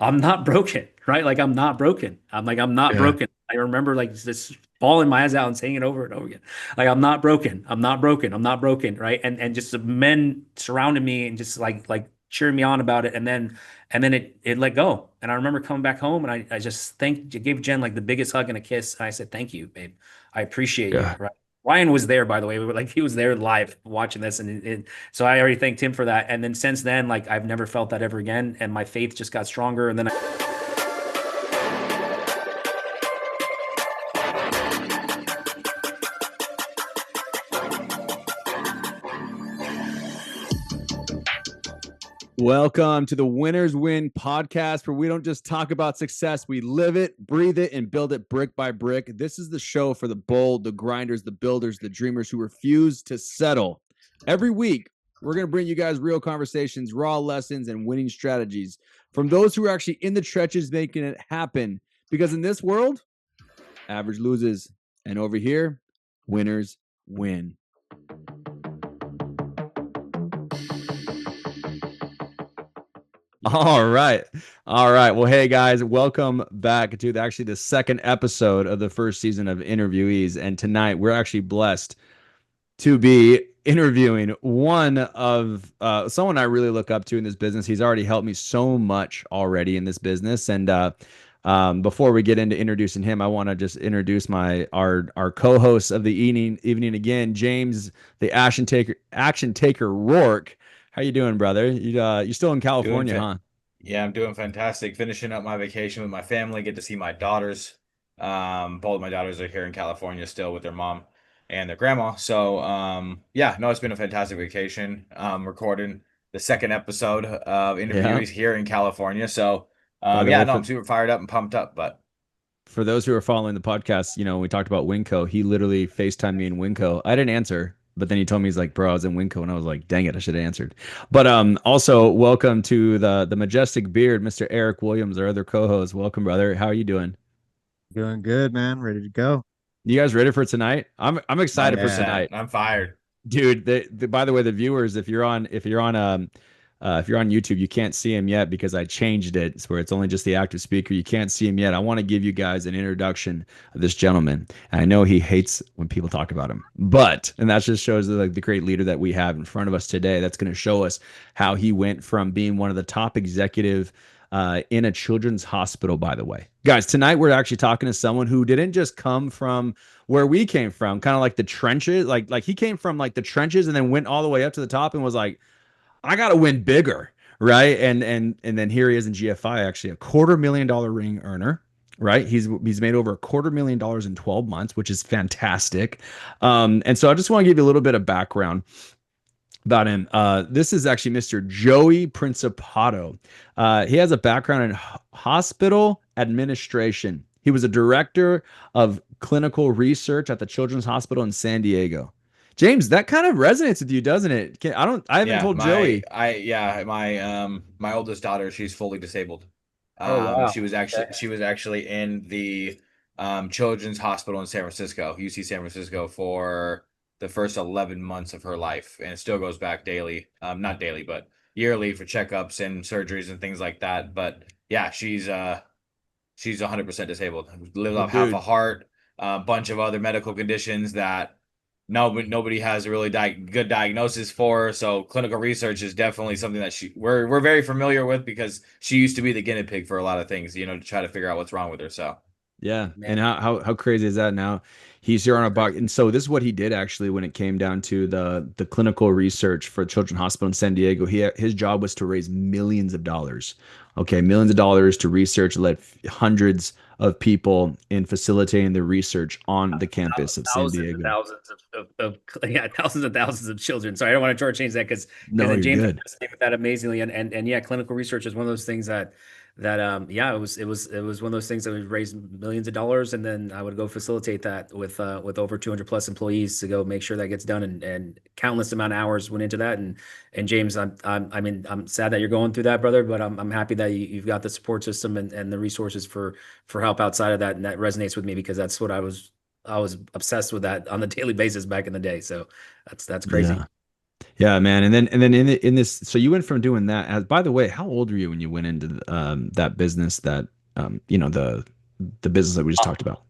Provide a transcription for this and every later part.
I'm not broken, right? Like I'm not broken. I'm not Yeah. broken. I remember like just bawling my eyes out and saying it over and over again. Like I'm not broken. I'm not broken. I'm not broken, right? And just the men surrounded me and just like cheering me on about it. And then it let go. And I remember coming back home and I just gave Jen like the biggest hug and a kiss. And I said, "Thank you, babe. I appreciate you." Yeah. Right. Ryan was there, by the way. Like he was there live watching this, and so I already thanked him for that. And then since then, like I've never felt that ever again, and my faith just got stronger. And then Welcome to the Winners Win podcast, where we don't just talk about success, we live it, breathe it, and build it brick by brick. This is the show for the bold, the grinders, the builders, the dreamers who refuse to settle. Every week, we're going to bring you guys real conversations, raw lessons, and winning strategies from those who are actually in the trenches making it happen. Because in this world, average loses. And over here, winners win. All right. All right. Well, hey guys, welcome back to actually the second episode of the first season of Interviewees. And tonight we're actually blessed to be interviewing one of someone I really look up to in this business. He's already helped me so much already in this business. And before we get into introducing him, I want to just introduce our co-host of the evening again, James, the action taker Rourke. How you doing, brother? You still in Doing California, fa huh? Yeah, I'm doing fantastic. Finishing up my vacation with my family, get to see my daughters. Both of my daughters are here in California still with their mom and their grandma. So, yeah, no, it's been a fantastic vacation. Recording the second episode of Yeah. interviews here in California. So, By the yeah, way, no, I'm super fired up and pumped up, but for those who are following the podcast, we talked about Winco. He literally FaceTimed me in Winco. I didn't answer, but then he told me he's like, bro, I was in Winco, and I was like, dang it, I should have answered. But also welcome to the majestic beard, Mr. Eric Williams, our other co-host. Welcome, brother. How are you doing? Doing good, man. Ready to go. You guys ready for tonight? I'm excited for Yeah. 100%. tonight. I'm fired. Dude, by the way, the viewers, if you're on YouTube, you can't see him yet because I changed it. It's where it's only just the active speaker. You can't see him yet. I want to give you guys an introduction of this gentleman. And I know he hates when people talk about him, and that just shows the great leader that we have in front of us today. That's going to show us how he went from being one of the top executive in a children's hospital, by the way. Guys, tonight we're actually talking to someone who didn't just come from where we came from, kind of like the trenches. Like he came from like the trenches and then went all the way up to the top and was like, I got to win bigger, right? And then here he is in GFI, actually a $250,000 ring earner. Right, he's made over $250,000 in 12 months, which is fantastic. And so I just want to give you a little bit of background about him. This is actually Mr. Joey Principato. He has a background in hospital administration. He was a director of clinical research at the Children's Hospital in San Diego. James, that kind of resonates with you, doesn't it? I haven't Yeah, told Joey. my oldest daughter, she's fully disabled. oh wow. She was actually in the Children's Hospital in San Francisco, UC San Francisco, for the first 11 months of her life, and it still goes back daily, not daily, but yearly for checkups and surgeries and things like that. But yeah, she's 100% disabled. Lives Well, off half a dude, heart, a bunch of other medical conditions that nobody has a really good diagnosis for. So clinical research is definitely something that we're very familiar with because she used to be the guinea pig for a lot of things, to try to figure out what's wrong with her. So yeah. Man, And how crazy is that now? He's here on a crazy. box. And so this is what he did actually when it came down to the clinical research for Children's Hospital in San Diego. His job was to raise millions of dollars. Okay, millions of dollars to research, led hundreds of people in facilitating the research on the campus of San Thousands and Diego. thousands yeah, thousands and thousands of children. Sorry, I don't want to shortchange that because No, then you're James good. with that amazingly. And yeah, clinical research is one of those things that yeah, it was one of those things that would raise millions of dollars, and then I would go facilitate that with over 200 plus employees to go make sure that gets done, and countless amount of hours went into that. And James, I mean, I'm sad that you're going through that, brother, but I'm happy that you've got the support system and the resources for help outside of that, and that resonates with me because that's what I was obsessed with that on the daily basis back in the day. So that's crazy. Yeah. Yeah, man. And then in this, so you went from doing that. As by the way, how old were you when you went into that business that the business that we just talked about?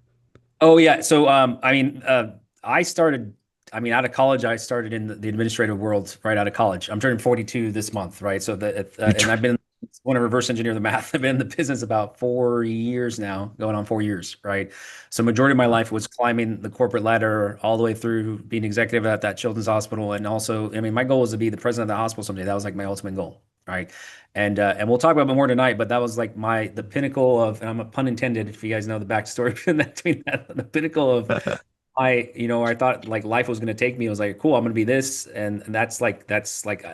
Oh yeah. So I started. I mean, out of college, I started in the administrative world right out of college. I'm turning 42 this month, right? So You and I've been want to reverse engineer the math. I've been in the business about 4 years now, going on 4 years, right? So majority of my life was climbing the corporate ladder all the way through being executive at that children's hospital, and also, I mean, my goal was to be the president of the hospital someday. That was like my ultimate goal, right? And we'll talk about it more tonight, but that was like the pinnacle of, and I'm a pun intended, if you guys know the backstory between that, the pinnacle of I thought like life was going to take me. I was like, cool, I'm going to be this. And that's like, I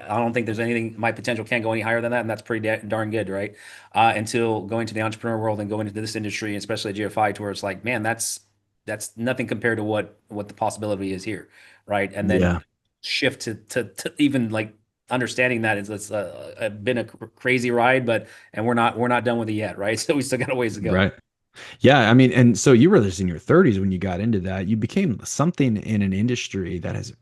don't think there's anything, my potential can't go any higher than that. And that's pretty darn good. Right. Until going to the entrepreneur world and going into this industry, especially at GFI, to where it's like, man, that's nothing compared to what the possibility is here. Right. And then Yeah, shift to even like understanding that it's been a crazy ride, and we're not done with it yet. Right. So we still got a ways to go. right. Yeah, I mean, and so you were just in your 30s when you got into that. You became something in an industry that has,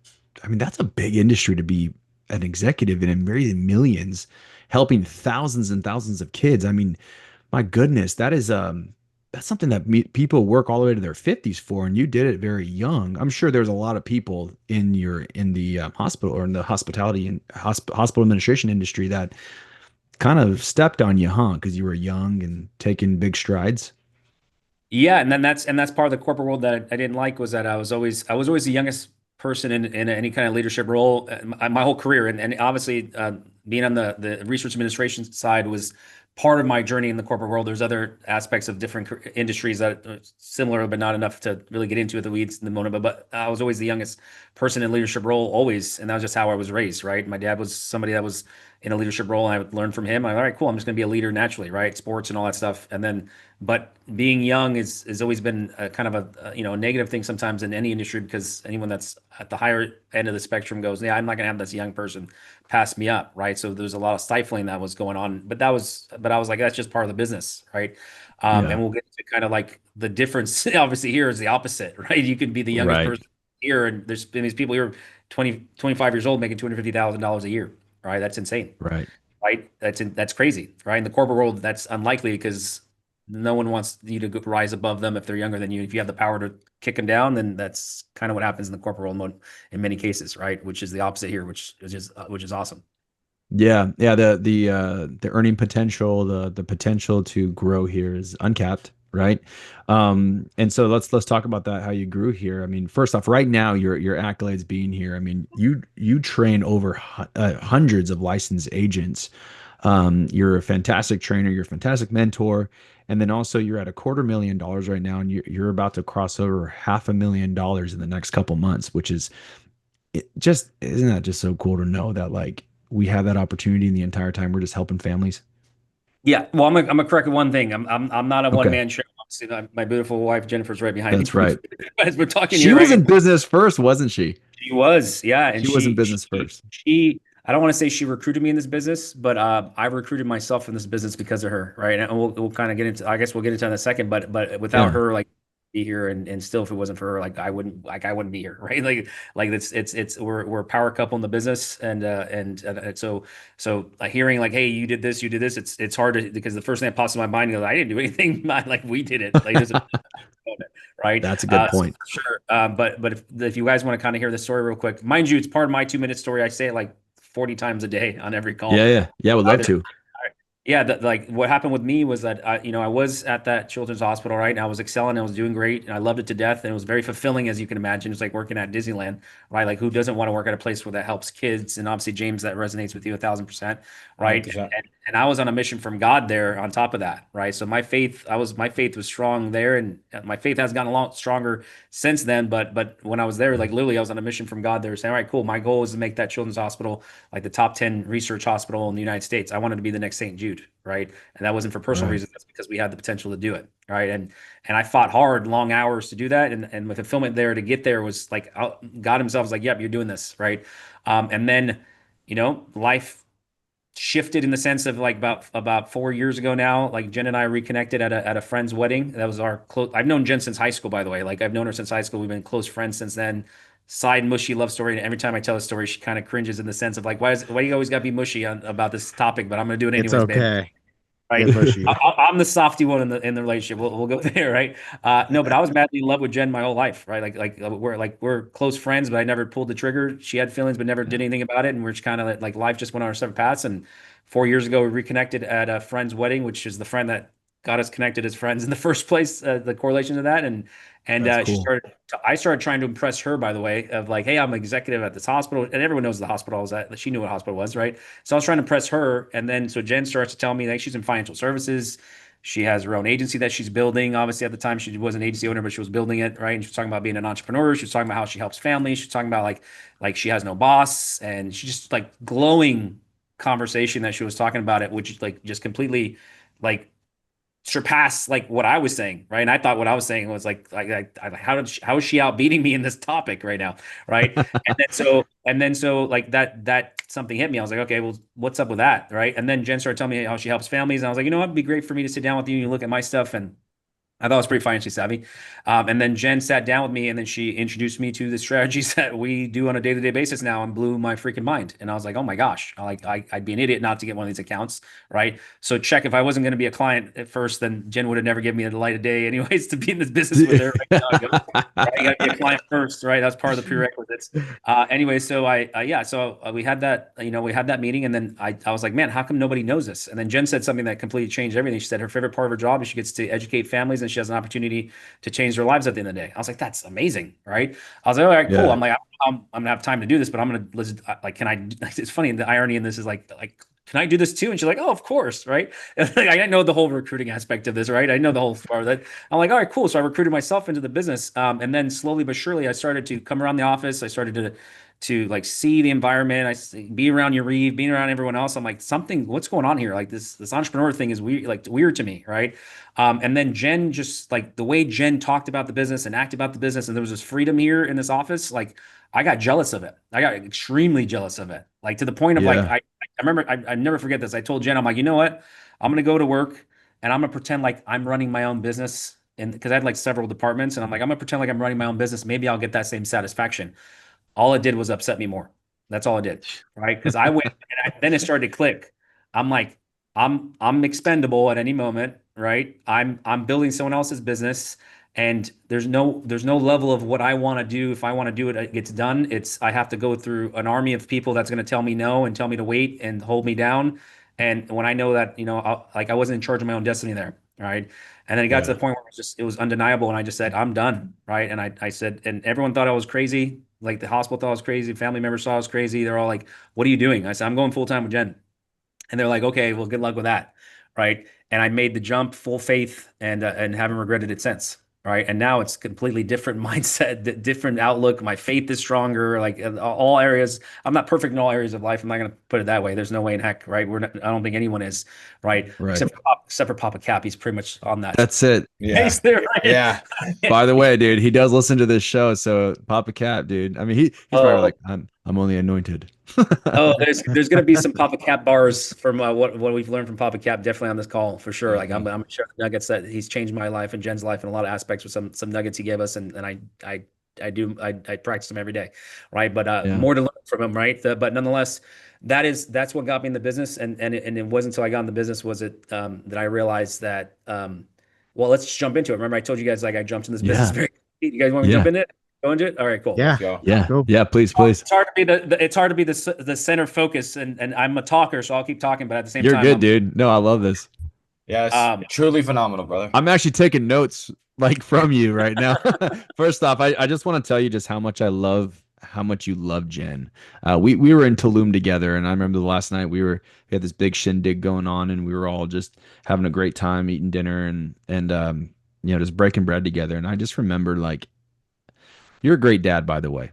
I mean, that's a big industry to be an executive in and raising millions, helping thousands and thousands of kids. I mean, my goodness, that's something that people work all the way to their 50s for, and you did it very young. I'm sure there's a lot of people in the hospital or in the hospitality and hospital administration industry that kind of stepped on you, huh? Because you were young and taking big strides. Yeah, and then that's part of the corporate world that I didn't like, was that I was always the youngest person in any kind of leadership role my whole career, and obviously being on the research administration side was part of my journey in the corporate world. There's other aspects of different industries that are similar, but not enough to really get into the weeds in the moment. But I was always the youngest person in leadership role, always, and that was just how I was raised. Right, my dad was somebody that was in a leadership role, and I would learn from him. I'm all right, cool. I'm just going to be a leader naturally, right? Sports and all that stuff, and then but being young is always been a kind of a negative thing sometimes in any industry, because anyone that's at the higher end of the spectrum goes, yeah, I'm not gonna have this young person pass me up, right? So there's a lot of stifling that was going on, but I was like, that's just part of the business, right? Yeah, And we'll get to kind of like the difference. Obviously here is the opposite, right? You could be the youngest right, person here, and there's been these people here 20 25 years old making $250,000 a year, right? That's insane, right. right? That's crazy, right? In the corporate world, that's unlikely, because no one wants you to rise above them if they're younger than you. If you have the power to kick them down, then that's kind of what happens in the corporate world in many cases, right? Which is the opposite here, which is awesome. Yeah, yeah. The earning potential, the potential to grow here is uncapped, right? And so let's talk about that. How you grew here. I mean, first off, right now your accolades being here. I mean, you train over hundreds of licensed agents. You're a fantastic trainer. You're a fantastic mentor. And then also you're at $250,000 right now, and you're about to cross over $500,000 in the next couple months, which is it just isn't that just so cool to know that like we have that opportunity and the entire time we're just helping families. Yeah, well, I'm gonna correct one thing. I'm not a one Okay, man show. Obviously, my beautiful wife Jennifer's right behind me. that's right. As we're talking She here, was right? in business first, wasn't she? She was, yeah, and She was in business first. I don't want to say she recruited me in this business, but I recruited myself in this business because of her, right? And we'll kind of get into, I guess we'll get into it in a second, but without Yeah, her, like, be here, and still, if it wasn't for her, like I wouldn't be here, right? Like it's we're a power couple in the business, and so hearing like, hey, you did this, it's hard to, because the first thing that pops in my mind is, I didn't do anything, like we did it, like this is right? that's a good So point. for sure. But if you guys want to kind of hear the story real quick, mind you, it's part of my 2 minute story. I say it like 40 times a day on every call. Yeah, yeah, yeah. Would love to. Yeah, like what happened with me was that I was at that children's hospital, right? And I was excelling, I was doing great, and I loved it to death, and it was very fulfilling, as you can imagine. It's like working at Disneyland, right? Like who doesn't want to work at a place where that helps kids? And obviously, James, that resonates with you 1,000%, right? 100%. And I was on a mission from God there. On top of that, right? So my faith was strong there, and my faith has gotten a lot stronger since then. But when I was there, like literally, I was on a mission from God there, saying, all right, cool. My goal is to make that children's hospital like the top 10 research hospital in the United States. I wanted to be the next St. Jude, right? And that wasn't for personal Right. reasons. That's because we had the potential to do it, right? And I fought hard, long hours to do that. And the fulfillment there to get there was like, God Himself was like, "Yep, you're doing this, right?" And then, life shifted in the sense of like about 4 years ago now. Like Jen and I reconnected at a friend's wedding. That was our close. I've known Jen since high school, by the way. Like I've known her since high school. We've been close friends since then. side mushy love story. And every time I tell a story, she kind of cringes in the sense of like, why do you always got to be mushy about this topic? But I'm going to do it It's anyways, babe. okay. Right. Get mushy. I'm the softy one in the relationship. We'll go there, right? No, but I was madly in love with Jen my whole life, right? We're close friends, but I never pulled the trigger. She had feelings, but never did anything about it, and we're just kind of like life just went on our separate paths. And 4 years ago, we reconnected at a friend's wedding, which is the friend that got us connected as friends in the first place. The correlation to that, and That's she cool. I started trying to impress her, by the way, of like, hey, I'm an executive at this hospital, and everyone knows the hospital I was at. She knew what hospital was, right? So I was trying to impress her, and then so Jen starts to tell me like she's in financial services. She has her own agency that she's building. Obviously, at the time, she was an agency owner, but she was building it, right? And she was talking about being an entrepreneur. She was talking about how she helps families. She was talking about like she has no boss, and she just like glowing conversation that she was talking about it, which like just completely like surpass like what I was saying, right? And I thought what I was saying was how is she outbeating me in this topic right now, right? And then so like that something hit me. I was like, okay, well, what's up with that, right? And then Jen started telling me how she helps families, and I was like, you know what, it'd be great for me to sit down with you and look at my stuff. And I thought it was pretty financially savvy. And then Jen sat down with me and then she introduced me to the strategies that we do on a day-to-day basis now and blew my freaking mind. And I was like, oh my gosh, I'd be an idiot not to get one of these accounts, right? So check, if I wasn't going to be a client at first, then Jen would have never given me the light of day anyways to be in this business with her. Right? You got to be a client first, right? That's part of the prerequisites. Anyway, so we had that, we had that meeting, and then I was like, man, how come nobody knows this? And then Jen said something that completely changed everything. She said her favorite part of her job is she gets to educate families and she has an opportunity to change their lives at the end of the day. I was like, that's amazing, right? I was like, all right, cool. Yeah. I'm like, I'm gonna have time to do this, but I'm gonna listen. Like, can I? It's funny. The irony in this is like, can I do this too? And she's like, oh, of course, right? And I didn't know the whole recruiting aspect of this, right? I know the whole part of that. I'm like, all right, cool. So I recruited myself into the business, and then slowly but surely, I started to come around the office. I started to like see the environment. Be around Yariv, being around everyone else. I'm like, what's going on here? Like this entrepreneur thing is weird, like weird to me, right? And then Jen, just like the way Jen talked about the business and acted about the business, and there was this freedom here in this office. Like I got jealous of it. I got extremely jealous of it. Like to the point of like, Yeah. I remember, I never forget this. I told Jen, I'm like, you know what? I'm going to go to work and I'm going to pretend like I'm running my own business. And because I had like several departments, and I'm like, I'm going to pretend like I'm running my own business. Maybe I'll get that same satisfaction. All it did was upset me more. That's all it did, right? Because I went, and then it started to click. I'm like, I'm expendable at any moment, right? I'm building someone else's business, and there's no level of what I want to do. If I want to do it, it gets done. I have to go through an army of people that's going to tell me no and tell me to wait and hold me down. And when I know that, I wasn't in charge of my own destiny there, right? And then it got to the point where it was undeniable. And I just said, I'm done. Right. And I said, and everyone thought I was crazy. Like the hospital thought I was crazy. Family members thought I was crazy. They're all like, what are you doing? I said, I'm going full time with Jen. And they're like, okay, well, good luck with that. Right. And I made the jump, full faith, and haven't regretted it since. Right. And now it's completely different mindset, different outlook. My faith is stronger. Like in all areas. I'm not perfect in all areas of life. I'm not going to put it that way. There's no way in heck. Right. I don't think anyone is. Right. Right. Except for Papa Cap. He's pretty much on that. That's it. Yeah. Pace there, right? Yeah. By the way, dude, he does listen to this show. So Papa Cap, dude. I mean, he's probably like, I'm only anointed. Oh, there's going to be some Papa Cap bars from what we've learned from Papa Cap, definitely on this call for sure. Like I'm sure nuggets that he's changed my life and Jen's life in a lot of aspects with some nuggets he gave us, and I practice them every day, right? But more to learn from him, right? But nonetheless, that's what got me in the business, and it wasn't until I got in the business that I realized that well, let's just jump into it. Remember, I told you guys like I jumped in this business very. You guys want me to jump in it? Go into it. All right, cool. Yeah. Go. Yeah. Cool. Yeah. Please. It's hard to be it's hard to be the center focus, and I'm a talker, so I'll keep talking. But at the same You're time, good, dude. No, I love this. Yes. Truly phenomenal, brother. I'm actually taking notes like from you right now. First off, I just want to tell you just how much you love Jen. We were in Tulum together, and I remember the last night we had this big shindig going on, and we were all just having a great time eating dinner and just breaking bread together. And I just remember like, you're a great dad, by the way.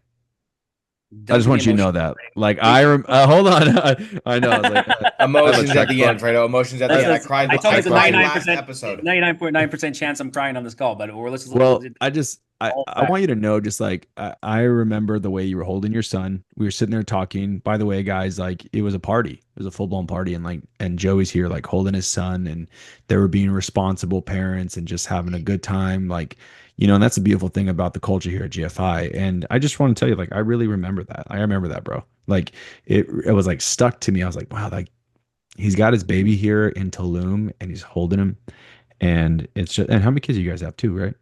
I just want you to know that. Like hold on, I know. I was like, emotions at the end, Fredo. Emotions at the end. I cried. I told you it's a last episode. 99.9% chance I'm crying on this call, but let's. Well, I just All I facts. want you to know, just like I remember the way you were holding your son. We were sitting there talking. By the way, guys, like it was a party. It was a full-blown party, and Joey's here, like holding his son, and they were being responsible parents and just having a good time. Like, and that's the beautiful thing about the culture here at GFI. And I just want to tell you, like, I really remember that. I remember that, bro. Like it was like stuck to me. I was like, wow, like he's got his baby here in Tulum and he's holding him. And it's just, and how many kids do you guys have too, right?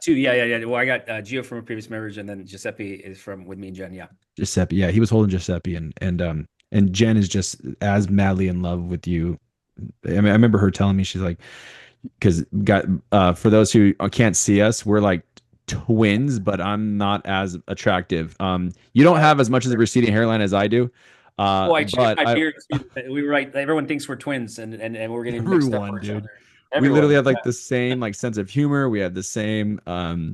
Two, yeah. Well, I got Gio from a previous marriage, and then Giuseppe is from with me and Jen. Yeah. Giuseppe. Yeah, he was holding Giuseppe, and Jen is just as madly in love with you. I mean, I remember her telling me, she's like, because got for those who can't see us, we're like twins, but I'm not as attractive. You don't have as much as a receding hairline as I do. Oh, I shaved But my I beard too. We were right. Everyone thinks we're twins, and we're getting mixed up everyone, for each dude. other. We literally Everyone, had like the same like sense of humor. We had the same body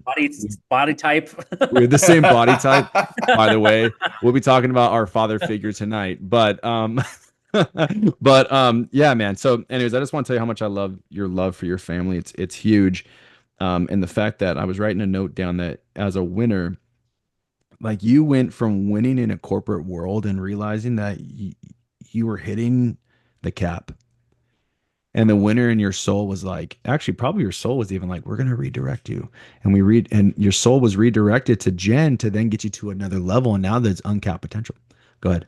type. we had the same body type. By the way, we'll be talking about our father figure tonight. But yeah, man. So anyways, I just want to tell you how much I love your love for your family. It's huge. And the fact that I was writing a note down that as a winner, like you went from winning in a corporate world and realizing that you were hitting the cap. And the winner in your soul was like, actually, probably your soul was even like, we're going to redirect you. And and your soul was redirected to Jen to then get you to another level. And now there's uncapped potential. Go ahead.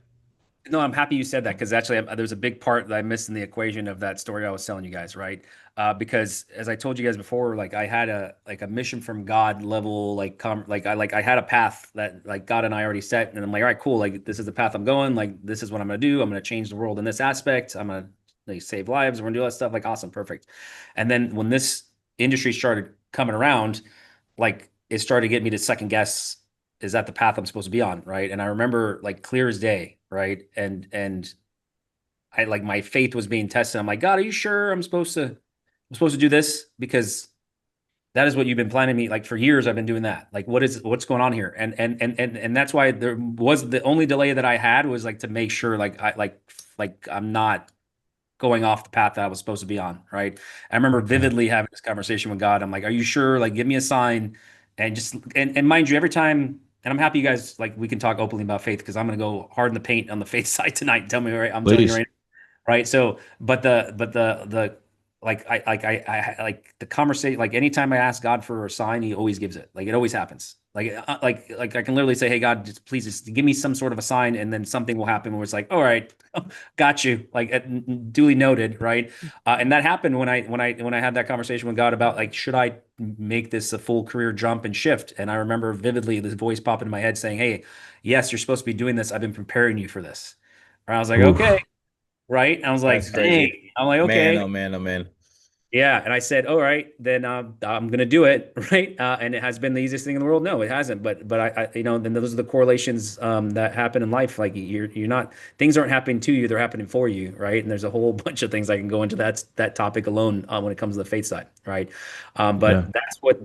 No, I'm happy you said that, because actually there's a big part that I missed in the equation of that story I was telling you guys, right? Because as I told you guys before, like I had a mission from God level, I had a path that like God and I already set, and I'm like, all right, cool, like this is the path I'm going, like this is what I'm gonna do. I'm gonna change the world in this aspect. I'm gonna like save lives. We're gonna do all that stuff. Like awesome, perfect. And then when this industry started coming around, like it started to get me to second guess, is that the path I'm supposed to be on, right? And I remember like clear as day, right? And I like my faith was being tested. I'm like, God, are you sure I'm supposed to do this? Because that is what you've been planning me like for years. I've been doing that. Like, what's going on here? And that's why there was the only delay that I had was like to make sure like I'm not going off the path that I was supposed to be on, right? I remember vividly having this conversation with God. I'm like, are you sure? Like, give me a sign. And just and mind you, every time, and I'm happy you guys like we can talk openly about faith, because I'm gonna go hard in the paint on the faith side tonight. Tell me right, I'm telling you Please. right, right? So, but the like the conversation, like anytime I ask God for a sign, He always gives it. Like it always happens. Like I can literally say, "Hey God, please just give me some sort of a sign," and then something will happen where it's like, "All right, got you." Like duly noted, right? And that happened when I had that conversation with God about like, should I make this a full career jump and shift? And I remember vividly this voice popping in my head saying, "Hey, yes, you're supposed to be doing this. I've been preparing you for this." And I was like, "Okay." Oof. Right? And I was That's like, dang. crazy. I'm like, Man, okay. oh man, oh man. Yeah. And I said, all right, then I'm gonna do it. Right. And it has been the easiest thing in the world. No, it hasn't. But then those are the correlations that happen in life. Like you're not, things aren't happening to you, they're happening for you. Right. And there's a whole bunch of things I can go into that topic alone when it comes to the faith side. Right. Yeah. But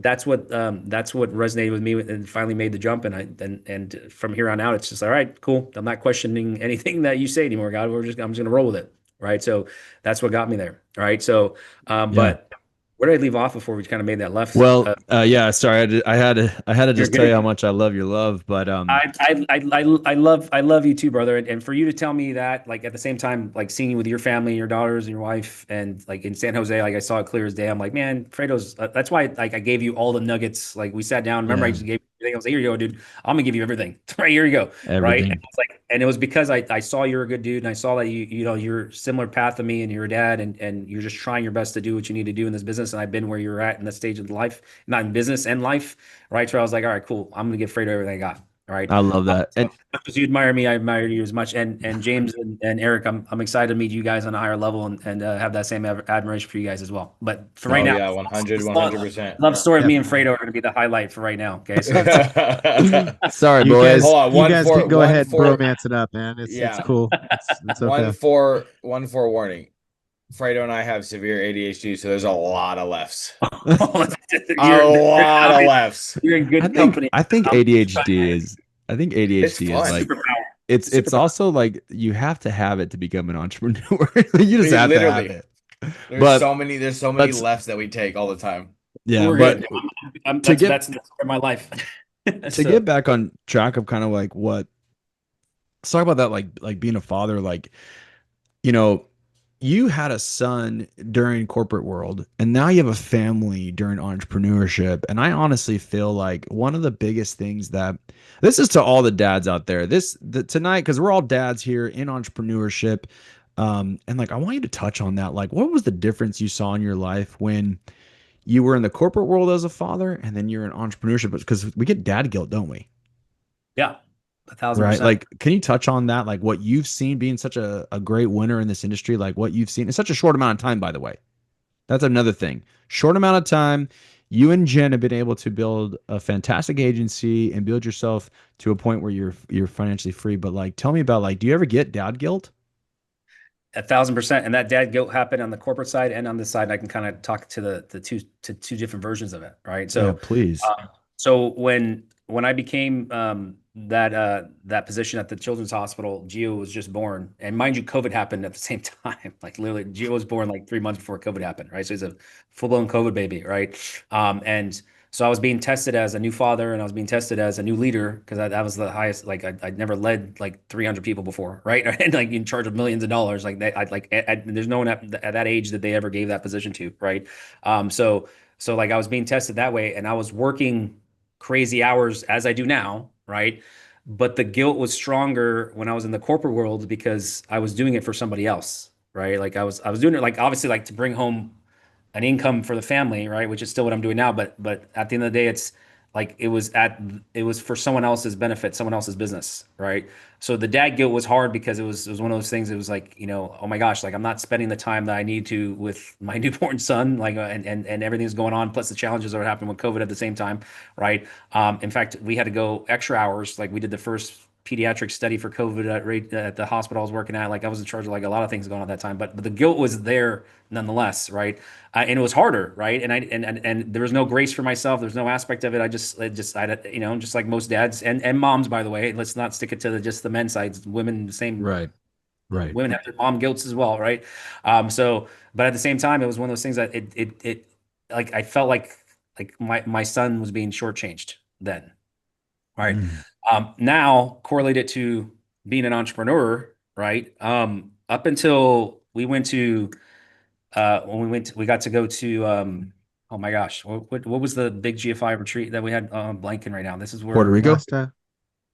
that's what resonated with me and finally made the jump. And from here on out, it's just all right, cool. I'm not questioning anything that you say anymore, God. I'm just gonna roll with it. Right. So that's what got me there. Right. So Yeah. but where did I leave off before we kind of made that left? Well, yeah, sorry. I had to You're just tell you how good. much I love your love, but I love you too, brother. And for you to tell me that, like at the same time, like seeing you with your family, your daughters and your wife, and like in San Jose, like I saw it clear as day. I'm like, man, Fredo's. That's why like I gave you all the nuggets. Like we sat down. Remember, I yeah, just gave you everything. I was like, here you go, dude. I'm gonna give you everything. Right here you go. Right. And everything. it's like, and it was because I saw you're a good dude, and I saw that you're similar path to me, and you're a dad, and you're just trying your best to do what you need to do in this business. And I've been where you're at in that stage of life, not in business and life. Right. So I was like, all right, cool. I'm gonna give Fredo everything I got. All right. I love that. So as much as you admire me, I admire you as much. And James and Eric, I'm excited to meet you guys on a higher level and have that same admiration for you guys as well. But for right Oh now, yeah, 100, 100%. love story of me and Definitely. Fredo are going to be the highlight for right now. Okay. So Sorry, You boys. guys, Hold on, you guys can go ahead and bromance it up, man. It's Yeah. cool. It's one okay. for warning. Fredo and I have severe ADHD, so there's a lot of lefts. A lot of lefts. You're in good I think company. I think ADHD is I think ADHD is fun. like Superpower. it's Superpower. also like you have to have it to become an entrepreneur. You just have to have Literally. it. There's But so many let's lefts that we take all the time. Yeah, We're but good. to get That's my life. to So get back on track of kind of like what let's talk about that like being a father like you know you had a son during corporate world and now you have a family during entrepreneurship and I honestly feel like one of the biggest things that this is to all the dads out there tonight because we're all dads here in entrepreneurship and like I want you to touch on that like what was the difference you saw in your life when you were in the corporate world as a father and then you're in entrepreneurship because we get dad guilt, don't we? yeah, Right. 1,000%. Like, can you touch on that? Like what you've seen being such a great winner in this industry, like what you've seen in such a short amount of time, by the way. That's another thing. Short amount of time. You and Jen have been able to build a fantastic agency and build yourself to a point where you're financially free. But like, tell me about like, do you ever get dad guilt? 1,000%. And that dad guilt happened on the corporate side and on this side. And I can kind of talk to the two different versions of it, right? Yeah, So, please. so when I became that position at the Children's Hospital, Gio was just born, and mind you, COVID happened at the same time. Like literally, Gio was born like 3 months before COVID happened, right? So he's a full blown COVID baby, right? And so I was being tested as a new father, and I was being tested as a new leader because that was the highest. Like I'd never led like 300 people before, right? And like in charge of millions of dollars. Like that, there's no one at that age that they ever gave that position to, right? So like I was being tested that way, and I was working crazy hours as I do now, right? But the guilt was stronger when I was in the corporate world because I was doing it for somebody else, right? Like I was doing it like obviously like to bring home an income for the family, right? Which is still what I'm doing now. But at the end of the day, it's like it was for someone else's benefit, someone else's business, right? So the dad guilt was hard because it was one of those things. It was like, oh my gosh, like I'm not spending the time that I need to with my newborn son, like and everything's going on, plus the challenges that are happening with COVID at the same time, right? In fact, we had to go extra hours. Like we did the first pediatric study for COVID at the hospital I was working at. Like I was in charge of like a lot of things going on at that time, but the guilt was there nonetheless, right? And it was harder, right? And there was no grace for myself. There's no aspect of it. Just like most dads and moms, by the way. Let's not stick it to just the men's side. Women, the same. Right. Right. Women have their mom guilts as well, right? But at the same time, it was one of those things that it like I felt like my son was being shortchanged then, right? Mm. Now correlate it to being an entrepreneur, right? Up until we went to we got to go to oh my gosh, what was the big GFI retreat that we had? I'm blanking right now. This is Puerto where Rico? Rasta.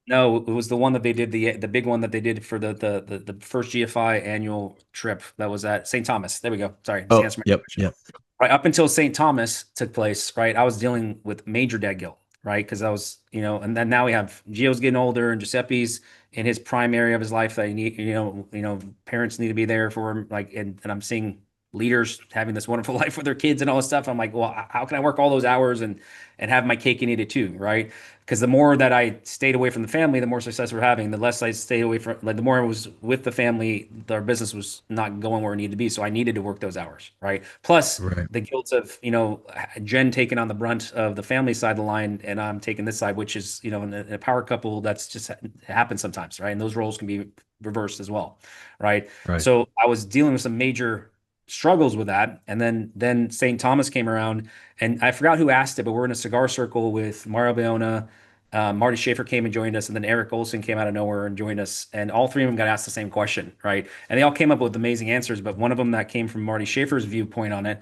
no, it was the one that they did the big one that they did for the first GFI annual trip that was at St. Thomas. There we go. Sorry, just Oh, answer my yep, question. yep. Right up until St. Thomas took place, right? I was dealing with major dad guilt, right? Because I was, and then now we have Gio's getting older and Giuseppe's in his prime area of his life that he need, parents need to be there for him, like, and I'm seeing leaders having this wonderful life with their kids and all this stuff. I'm like, well, how can I work all those hours and have my cake and eat it too, right? Because the more that I stayed away from the family, the more success we're having. The less I stayed away from, like, the more I was with the family, our business was not going where it needed to be. So I needed to work those hours, right? Plus Right. the guilt of, Jen taking on the brunt of the family side of the line, and I'm taking this side, which is, in a power couple, that's just happens sometimes, right? And those roles can be reversed as well, right? Right. So I was dealing with some major struggles with that, and then St. Thomas came around, and I forgot who asked it, but we're in a cigar circle with Mario Bayona. Marty Schaefer came and joined us, and then Eric Olson came out of nowhere and joined us. And all three of them got asked the same question, right? And they all came up with amazing answers, but one of them that came from Marty Schaefer's viewpoint on it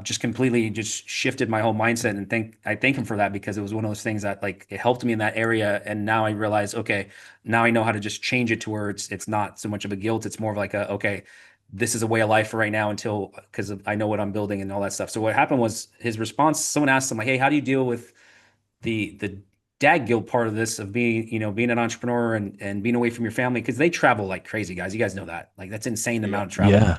just completely just shifted my whole mindset. And I thank him for that because it was one of those things that like it helped me in that area. And now I realize, okay, now I know how to just change it to where it's not so much of a guilt. It's more of like okay, this is a way of life for right now because I know what I'm building and all that stuff. So what happened was his response. Someone asked him like, "Hey, how do you deal with the dad guilt part of this of being an entrepreneur and being away from your family because they travel like crazy, guys. You guys know that. Like that's insane amount of travel. Yeah.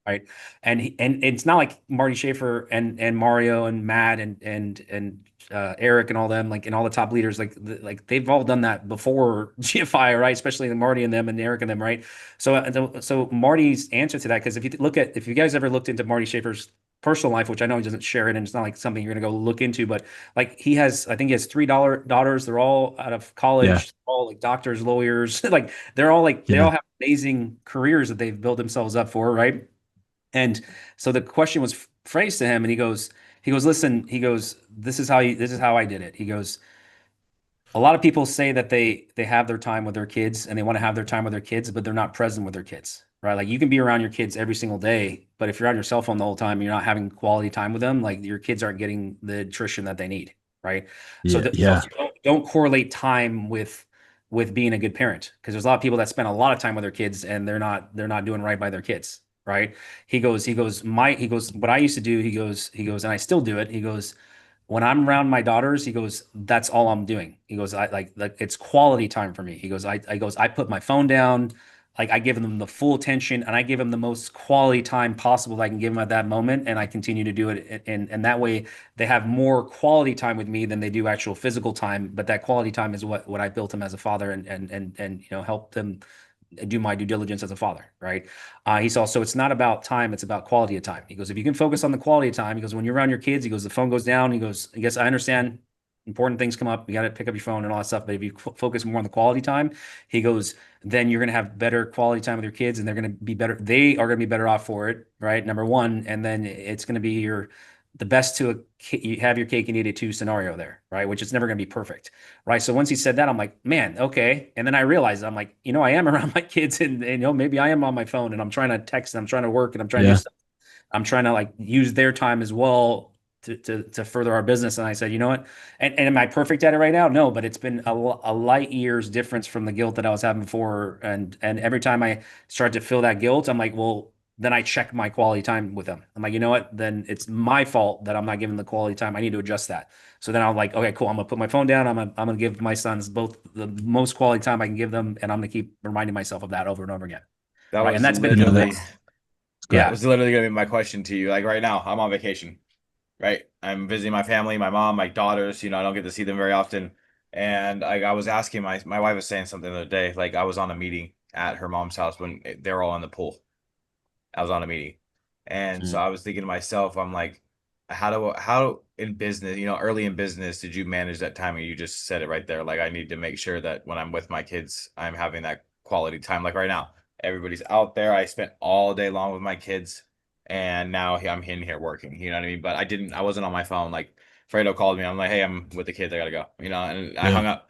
Right. And it's not like Marty Schaefer and Mario and Matt and Eric and all them, like, and all the top leaders, like they've all done that before GFI, right? Especially the Marty and them and Eric and them, right? So Marty's answer to that, because if you guys ever looked into Marty Schaefer's personal life, which I know he doesn't share it, and it's not like something you're gonna go look into, but like I think he has three daughters. They're all out of college, Yeah. all like doctors, lawyers, like they all have amazing careers that they've built themselves up for, right? And so the question was phrased to him, and he goes, he goes, listen, he goes, this is how I did it. He goes, a lot of people say that they have their time with their kids and they want to have their time with their kids, but they're not present with their kids, right? Like you can be around your kids every single day, but if you're on your cell phone the whole time, you're not having quality time with them, like your kids aren't getting the nutrition that they need, right? So, Yeah, yeah. don't correlate time with being a good parent, because there's a lot of people that spend a lot of time with their kids and they're not doing right by their kids, right? He goes, what I used to do, he goes, and I still do it. He goes, when I'm around my daughters, he goes, that's all I'm doing. He goes, I like it's quality time for me. He goes, I put my phone down, like I give them the full attention and I give them the most quality time possible that I can give them at that moment. And I continue to do it. And that way they have more quality time with me than they do actual physical time. But that quality time is what I built them as a father and help them do my due diligence as a father, right? He's also, it's not about time, it's about quality of time. He goes, if you can focus on the quality of time, he goes, when you're around your kids, he goes, the phone goes down. He goes, I guess I understand important things come up. You got to pick up your phone and all that stuff. But if you focus more on the quality time, he goes, then you're going to have better quality time with your kids and they're going to be better. They are going to be better off for it, right? Number one. And then it's going to be the best you have your cake and eat it too scenario there, right? Which is never going to be perfect, right? So once he said that, I'm like, man, okay. And then I realized, I'm like, I am around my kids and maybe I am on my phone and I'm trying to text and I'm trying to work and I'm trying to do stuff. I'm trying to like use their time as well to further our business. And I said, you know what? And am I perfect at it right now? No, but it's been a light years difference from the guilt that I was having before. And every time I start to feel that guilt, I'm like, well, then I check my quality time with them. I'm like, you know what? Then it's my fault that I'm not giving the quality time. I need to adjust that. So then I'm like, okay, cool. I'm gonna put my phone down. I'm gonna give my sons both the most quality time I can give them, and I'm gonna keep reminding myself of that over and over again. That right, was and that's been literally yeah. That was literally gonna be my question to you. Like right now, I'm on vacation, right? I'm visiting my family, my mom, my daughters. I don't get to see them very often. And I was asking my wife was saying something the other day. Like I was on a meeting at her mom's house when they were all in the pool. I was on a meeting. And so I was thinking to myself, I'm like, how in business, early in business, did you manage that time? And you just said it right there. Like I need to make sure that when I'm with my kids, I'm having that quality time. Like right now, everybody's out there. I spent all day long with my kids and now I'm in here working, you know what I mean? But I wasn't on my phone. Like Fredo called me. I'm like, hey, I'm with the kids. I gotta go, and I hung up,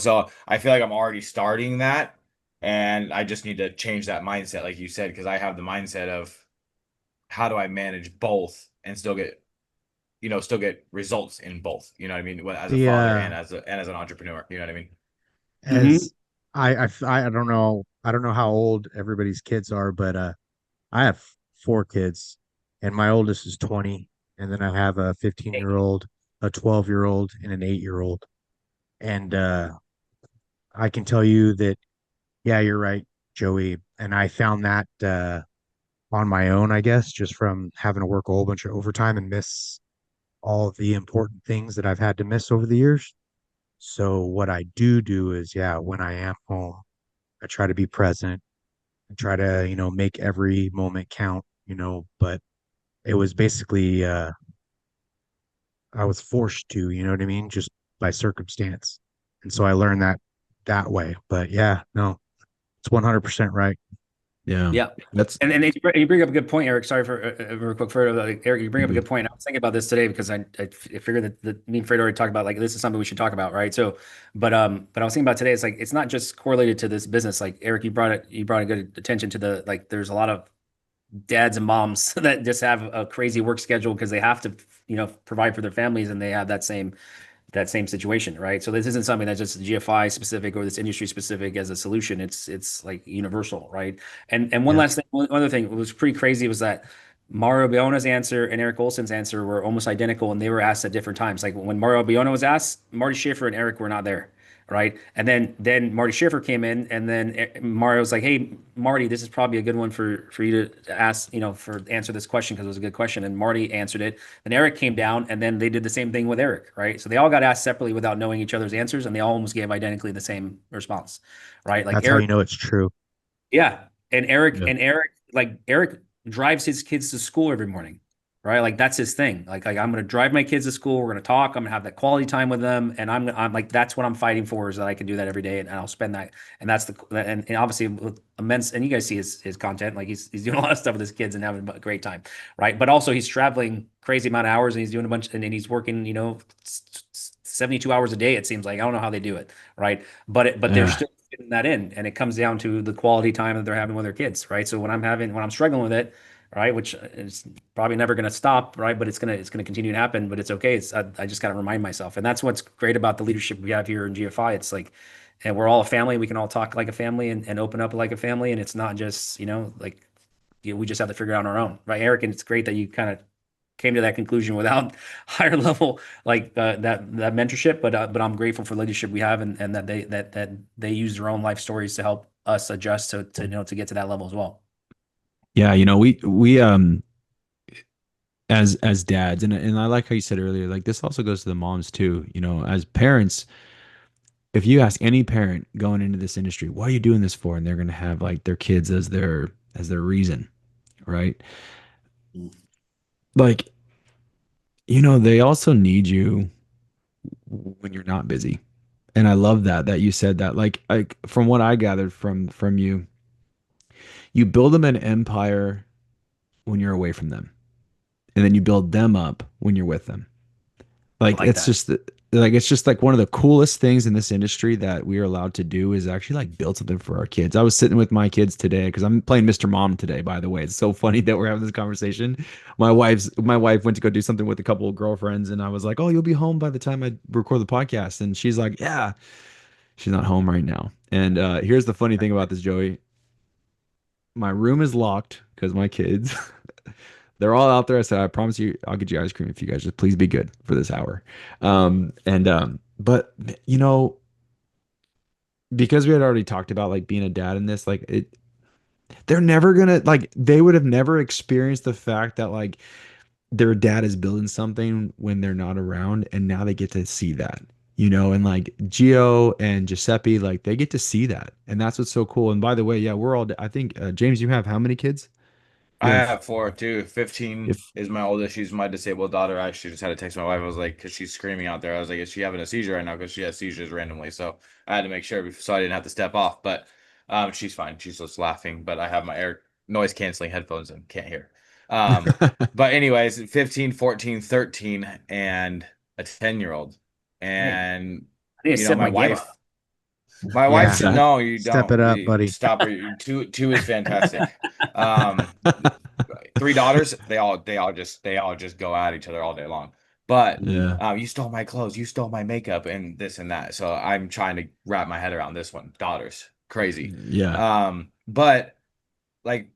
so I feel like I'm already starting that. And I just need to change that mindset, like you said, because I have the mindset of how do I manage both and still get, results in both. You know what I mean? As a The father and as an entrepreneur. You know what I mean? as I don't know how old everybody's kids are, but I have four kids, and my oldest is 20, and then I have a 15-year-old, a 12-year-old, and an 8-year-old. And I can tell you that, yeah, you're right, Joey. And I found that on my own, I guess, just from having to work a whole bunch of overtime and miss all of the important things that I've had to miss over the years. So what I do is, yeah, when I am home, I try to be present. I try to, make every moment count, but it was basically I was forced to, you know what I mean, just by circumstance. And so I learned that way. But yeah, no, it's 100% right. Yeah. That's And you bring up a good point, Eric. Sorry for real quick, Fredo. Like, Eric, you bring up a good point. I was thinking about this today because I figured that me and Fredo already talked about like this is something we should talk about, right? So, but I was thinking about today. It's like it's not just correlated to this business. Like Eric, you brought a good attention to the like. There's a lot of dads and moms that just have a crazy work schedule because they have to provide for their families and they have that same situation, right? So this isn't something that's just GFI specific or this industry specific as a solution. It's like universal, right? And one Yeah. last thing, one other thing, what was pretty crazy was that Mario Biona's answer and Eric Olson's answer were almost identical, and they were asked at different times. Like when Mario Biona was asked, Marty Schaefer and Eric were not there, right? And then Marty Schaefer came in, and then Mario's like, "Hey, Marty, this is probably a good one for you to ask, for answer this question because it was a good question." And Marty answered it. Then Eric came down, and then they did the same thing with Eric, right? So they all got asked separately without knowing each other's answers, and they all almost gave identically the same response, right? Like That's how Eric, you know it's true. yeah, and Yeah. Eric drives his kids to school every morning. right? Like that's his thing. Like I'm going to drive my kids to school. We're going to talk. I'm going to have that quality time with them, and I'm like that's what I'm fighting for is that I can do that every day, and I'll spend that. And that's and obviously with immense. And you guys see his content. Like he's doing a lot of stuff with his kids and having a great time, right? But also he's traveling crazy amount of hours, and he's doing a bunch, and he's working 72 hours a day. It seems like I don't know how they do it, right? But they're Yeah. still getting that in, and it comes down to the quality time that they're having with their kids, right? So when I'm struggling with it, right, which is probably never going to stop, right? But it's gonna continue to happen. But it's okay. I just got to remind myself, and that's what's great about the leadership we have here in GFI. It's like, and we're all a family. We can all talk like a family and open up like a family, and it's not just like we just have to figure it out on our own, right, Eric? And it's great that you kind of came to that conclusion without higher level like that mentorship. But I'm grateful for the leadership we have, and that they use their own life stories to help us adjust to get to that level as well. Yeah, we as dads, and I like how you said earlier, like this also goes to the moms too. As parents, if you ask any parent going into this industry, what are you doing this for? And they're gonna have like their kids as their reason, right? Like, they also need you when you're not busy. And I love that you said that. Like from what I gathered from you, you build them an empire when you're away from them, and then you build them up when you're with them. I Like like it's that. just like it's just like one of the coolest things in this industry that we are allowed to do is actually like build something for our kids. I was sitting with my kids today because I'm playing Mr. Mom today, by the way. It's so funny that we're having this conversation. My wife went to go do something with a couple of girlfriends, and I was like, "Oh, you'll be home by the time I record the podcast." And she's like, "Yeah." She's not home right now. And here's the funny thing about this, Joey. My room is locked because my kids, they're all out there. I said, I promise you, I'll get you ice cream if you guys just please be good for this hour. But you know, because we had already talked about like being a dad in this, like they're never gonna like they would have never experienced the fact that like their dad is building something when they're not around, and now they get to see that. And like Gio and Giuseppe, like they get to see that, and that's what's so cool. And by the way, yeah, we're all. I think James, you have how many kids? I You have have four too. 15 if is my oldest. She's my disabled daughter. I actually just had to text my wife. I was like, because she's screaming out there. I was like, is she having a seizure right now? Because she has seizures randomly. So I had to make sure so I didn't have to step off. But she's fine. She's just laughing. But I have my air noise canceling headphones and can't hear. Um, but anyways, 15, 14, 13, and a 10-year-old. Hey, And I need to step my my game wife. up. My wife Yeah, should that no, you step it don't. up, buddy. Stop. Two is fantastic. Um, three daughters, they all just go at each other all day long. But yeah you stole my clothes, you stole my makeup, and this and that. So I'm trying to wrap my head around this one. Daughters, crazy. yeah But like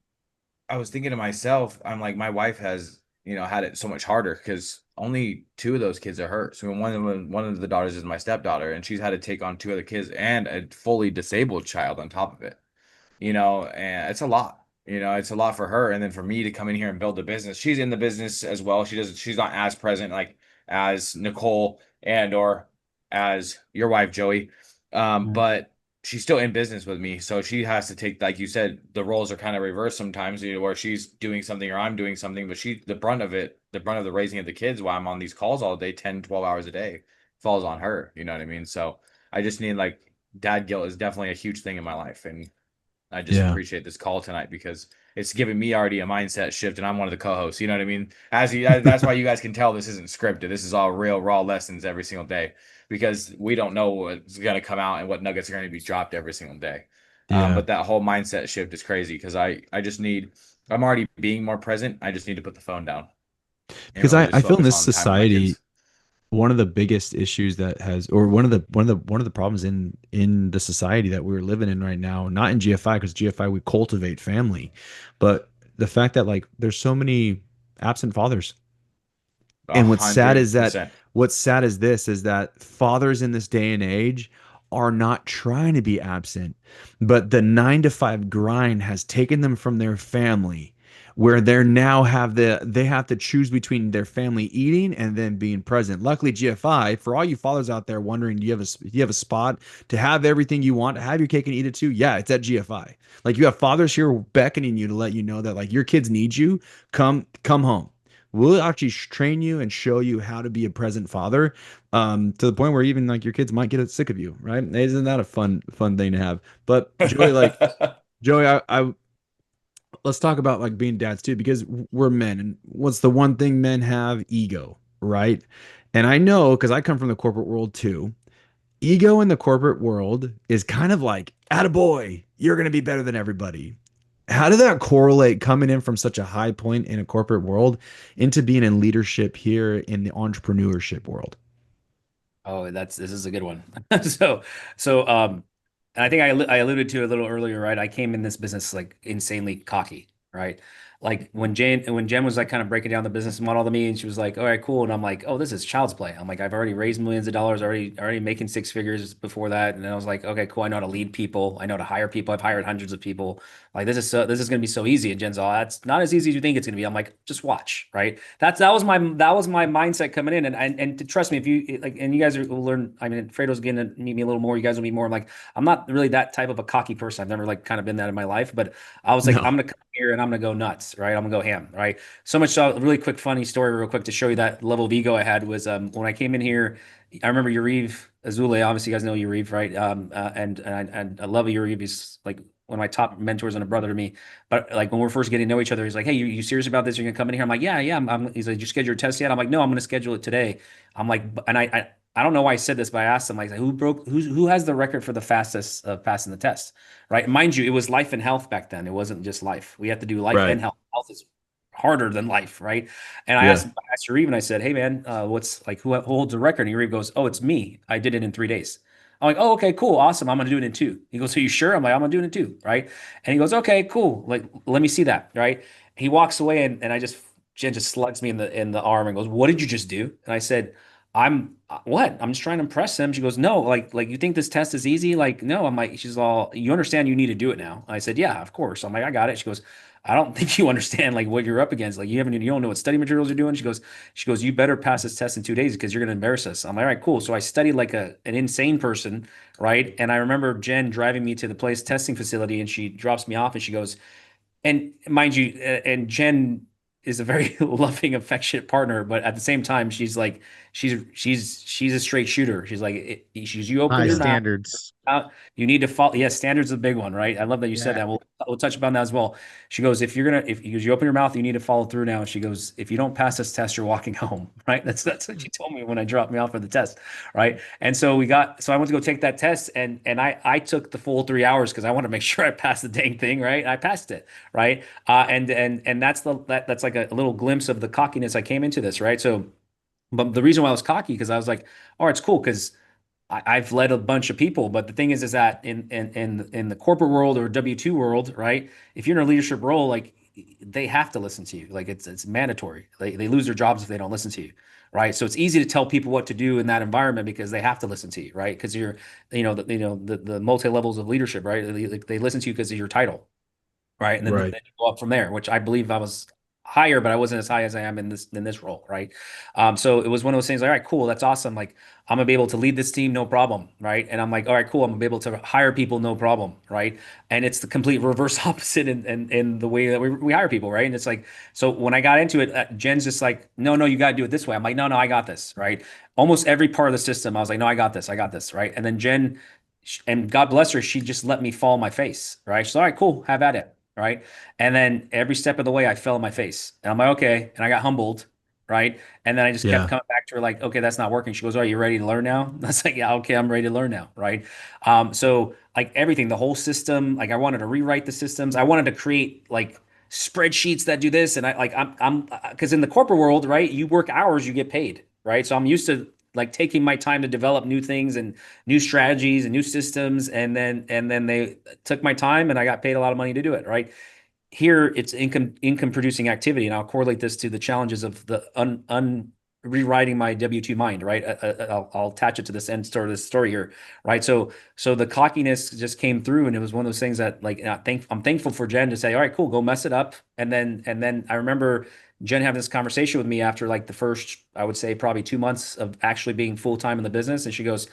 I was thinking to myself, I'm like, my wife has, had it so much harder because only two of those kids are hers. So one of the daughters is my stepdaughter, and she's had to take on two other kids and a fully disabled child on top of it. And it's a lot. It's a lot for her. And then for me to come in here and build a business, she's in the business as well. She's not as present like as Nicole and or as your wife, Joey. Mhm. But she's still in business with me. So she has to take, like you said, the roles are kind of reversed sometimes, where she's doing something or I'm doing something, but the brunt of it, the brunt of the raising of the kids while I'm on these calls all day, 10, 12 hours a day, falls on her. You know what I mean? So I just need like dad guilt is definitely a huge thing in my life. And I just yeah appreciate this call tonight because it's giving me already a mindset shift, and I'm one of the co-hosts. You know what I mean? That's why you guys can tell this isn't scripted. This is all real, raw lessons every single day because we don't know what's gonna come out and what nuggets are gonna be dropped every single day. yeah But that whole mindset shift is crazy because I just need. I'm already being more present. I just need to put the phone down and because really I just feel in focus this on time with my society kids. one of the biggest issues that has or one of the problems in the society that we're living in right now, not in GFI because GFI we cultivate family, but the fact that like there's so many absent fathers. A And what's sad hundred is that percent. what's sad is this is that fathers in this day and age are not trying to be absent, but the 9 to 5 grind has taken them from their family where they have to choose between their family eating and then being present. Luckily, GFI, for all you fathers out there wondering, do you have a spot to have everything you want, to have your cake and eat it too? Yeah, it's at GFI. Like you have fathers here beckoning you to let you know that like your kids need you. Come home. We'll actually train you and show you how to be a present father, to the point where even like your kids might get sick of you, right? Isn't that a fun thing to have? But Joey, Joey, I let's talk about like being dads too, because we're men, and what's the one thing men have? Ego, right? And I know because I come from the corporate world too. Ego in the corporate world is kind of like, attaboy, you're going to be better than everybody. How did that correlate coming in from such a high point in a corporate world into being in leadership here in the entrepreneurship world? Oh, this is a good one. So, and I think I alluded to it a little earlier, right? I came in this business like insanely cocky, right? Like when Jen was like kind of breaking down the business model to me, and she was like, "All right, cool," and I'm like, "Oh, this is child's play." I'm like, "I've already raised millions of dollars, already making six figures before that," and I was like, "Okay, cool. I know how to lead people. I know how to hire people. I've hired hundreds of people. Like this is going to be so easy." And Jen's all, "That's not as easy as you think it's going to be." I'm like, "Just watch, right?" That was my mindset coming in, and to trust me, if you like, and you guys will learn. I mean, Fredo's getting to meet me a little more. You guys will meet more. I'm like, I'm not really that type of a cocky person. I've never like kind of been that in my life, but I was like, No. I'm gonna come here and I'm gonna go nuts, right? I'm gonna go ham, right? So much so, really quick, funny story, real quick, to show you that level of ego I had was when I came in here. I remember Yariv Azule. Obviously, you guys know Yariv, right? And I love Yariv. He's like one of my top mentors and a brother to me. But like when we're first getting to know each other, he's like, "Hey, you serious about this? You're gonna come in here?" I'm like, "Yeah, yeah." He's like, "Did you schedule your test yet?" I'm like, "No, I'm gonna schedule it today." I'm like, and I don't know why I said this, but I asked him like, who has the record for the fastest of passing the test, right? Mind you, it was life and health back then. It wasn't just life. We have to do life Right. and health. Health is harder than life, right? And Yeah. I asked Reeve and I said, "Hey man, what's like who holds the record?" And Reeve goes, "Oh, it's me. I did it in 3 days." I'm like, "Oh, okay, cool, awesome. I'm gonna do it in two." He goes, "Are you sure?" I'm like, "I'm gonna do it in two, right?" And he goes, "Okay, cool. Like, let me see that, right?" He walks away and I just Jen just slugs me in the arm and goes, "What did you just do?" And I said, "I'm what? I'm just trying to impress him." She goes, "No, like you think this test is easy?" Like, no. I'm like, she's all, "You understand you need to do it now." I said, "Yeah, of course." I'm like, "I got it." She goes, "I don't think you understand like what you're up against. Like you don't know what study materials you're doing." She goes, "You better pass this test in 2 days because you're gonna embarrass us." I'm like, "All right, cool." So I studied like an insane person, right? And I remember Jen driving me to the place testing facility, and she drops me off, and she goes, and mind you, and Jen is a very loving, affectionate partner, but at the same time, she's like, she's a straight shooter. She's like, you open High your Yeah. mouth, standards. you need to follow. Yes, standards is a big one, right? I love that you said Yeah. that. We'll touch upon that as well. She goes, if you open your mouth, you need to follow through now. And she goes, if you don't pass this test, you're walking home, right? That's what she told me when I dropped me off for the test, right? And so I went to go take that test, and I took the full 3 hours because I want to make sure I passed the dang thing, right? I passed it, right? And that's like a little glimpse of the cockiness I came into this, right? So, but the reason why I was cocky because I was like, oh, it's cool because I've led a bunch of people, but the thing is that in the corporate world or W-2 world, right? If you're in a leadership role, like they have to listen to you. Like it's mandatory. They lose their jobs if they don't listen to you, right? So it's easy to tell people what to do in that environment because they have to listen to you, right? Because you're, the multi levels of leadership, right? They listen to you because of your title, right? And then Right. you go up from there, which I believe I was higher, but I wasn't as high as I am in this role, right? So it was one of those things like, all right, cool, that's awesome. Like I'm gonna be able to lead this team, no problem, right? And I'm like, all right, cool, I'm gonna be able to hire people, no problem, right? And it's the complete reverse opposite in the way that we hire people, right? And it's like, so when I got into it, Jen's just like, no, no, you got to do it this way. I'm like, no, no, I got this, right? Almost every part of the system, I was like, no, I got this, right? And then Jen, and God bless her, she just let me fall on my face, right? She's all right, cool, have at it, right? And then every step of the way, I fell on my face, and I'm like, okay, and I got humbled, right? And then I just kept Yeah. coming back to her, like, okay, that's not working. She goes, "Are you ready to learn now?" That's like, yeah, okay, I'm ready to learn now, right? So like everything, the whole system, like I wanted to rewrite the systems. I wanted to create like spreadsheets that do this, and I'm because in the corporate world, right, you work hours, you get paid, right? So I'm used to like taking my time to develop new things and new strategies and new systems, and then they took my time and I got paid a lot of money to do it, right? Here it's income producing activity, and I'll correlate this to the challenges of the rewriting my W-2 mind, right? I'll attach it to this end story, this story here, right? So the cockiness just came through, and it was one of those things that like I'm thankful for Jen to say, all right, cool, go mess it up, and then I remember Jen having this conversation with me after like the first, I would say probably 2 months of actually being full time in the business, and she goes,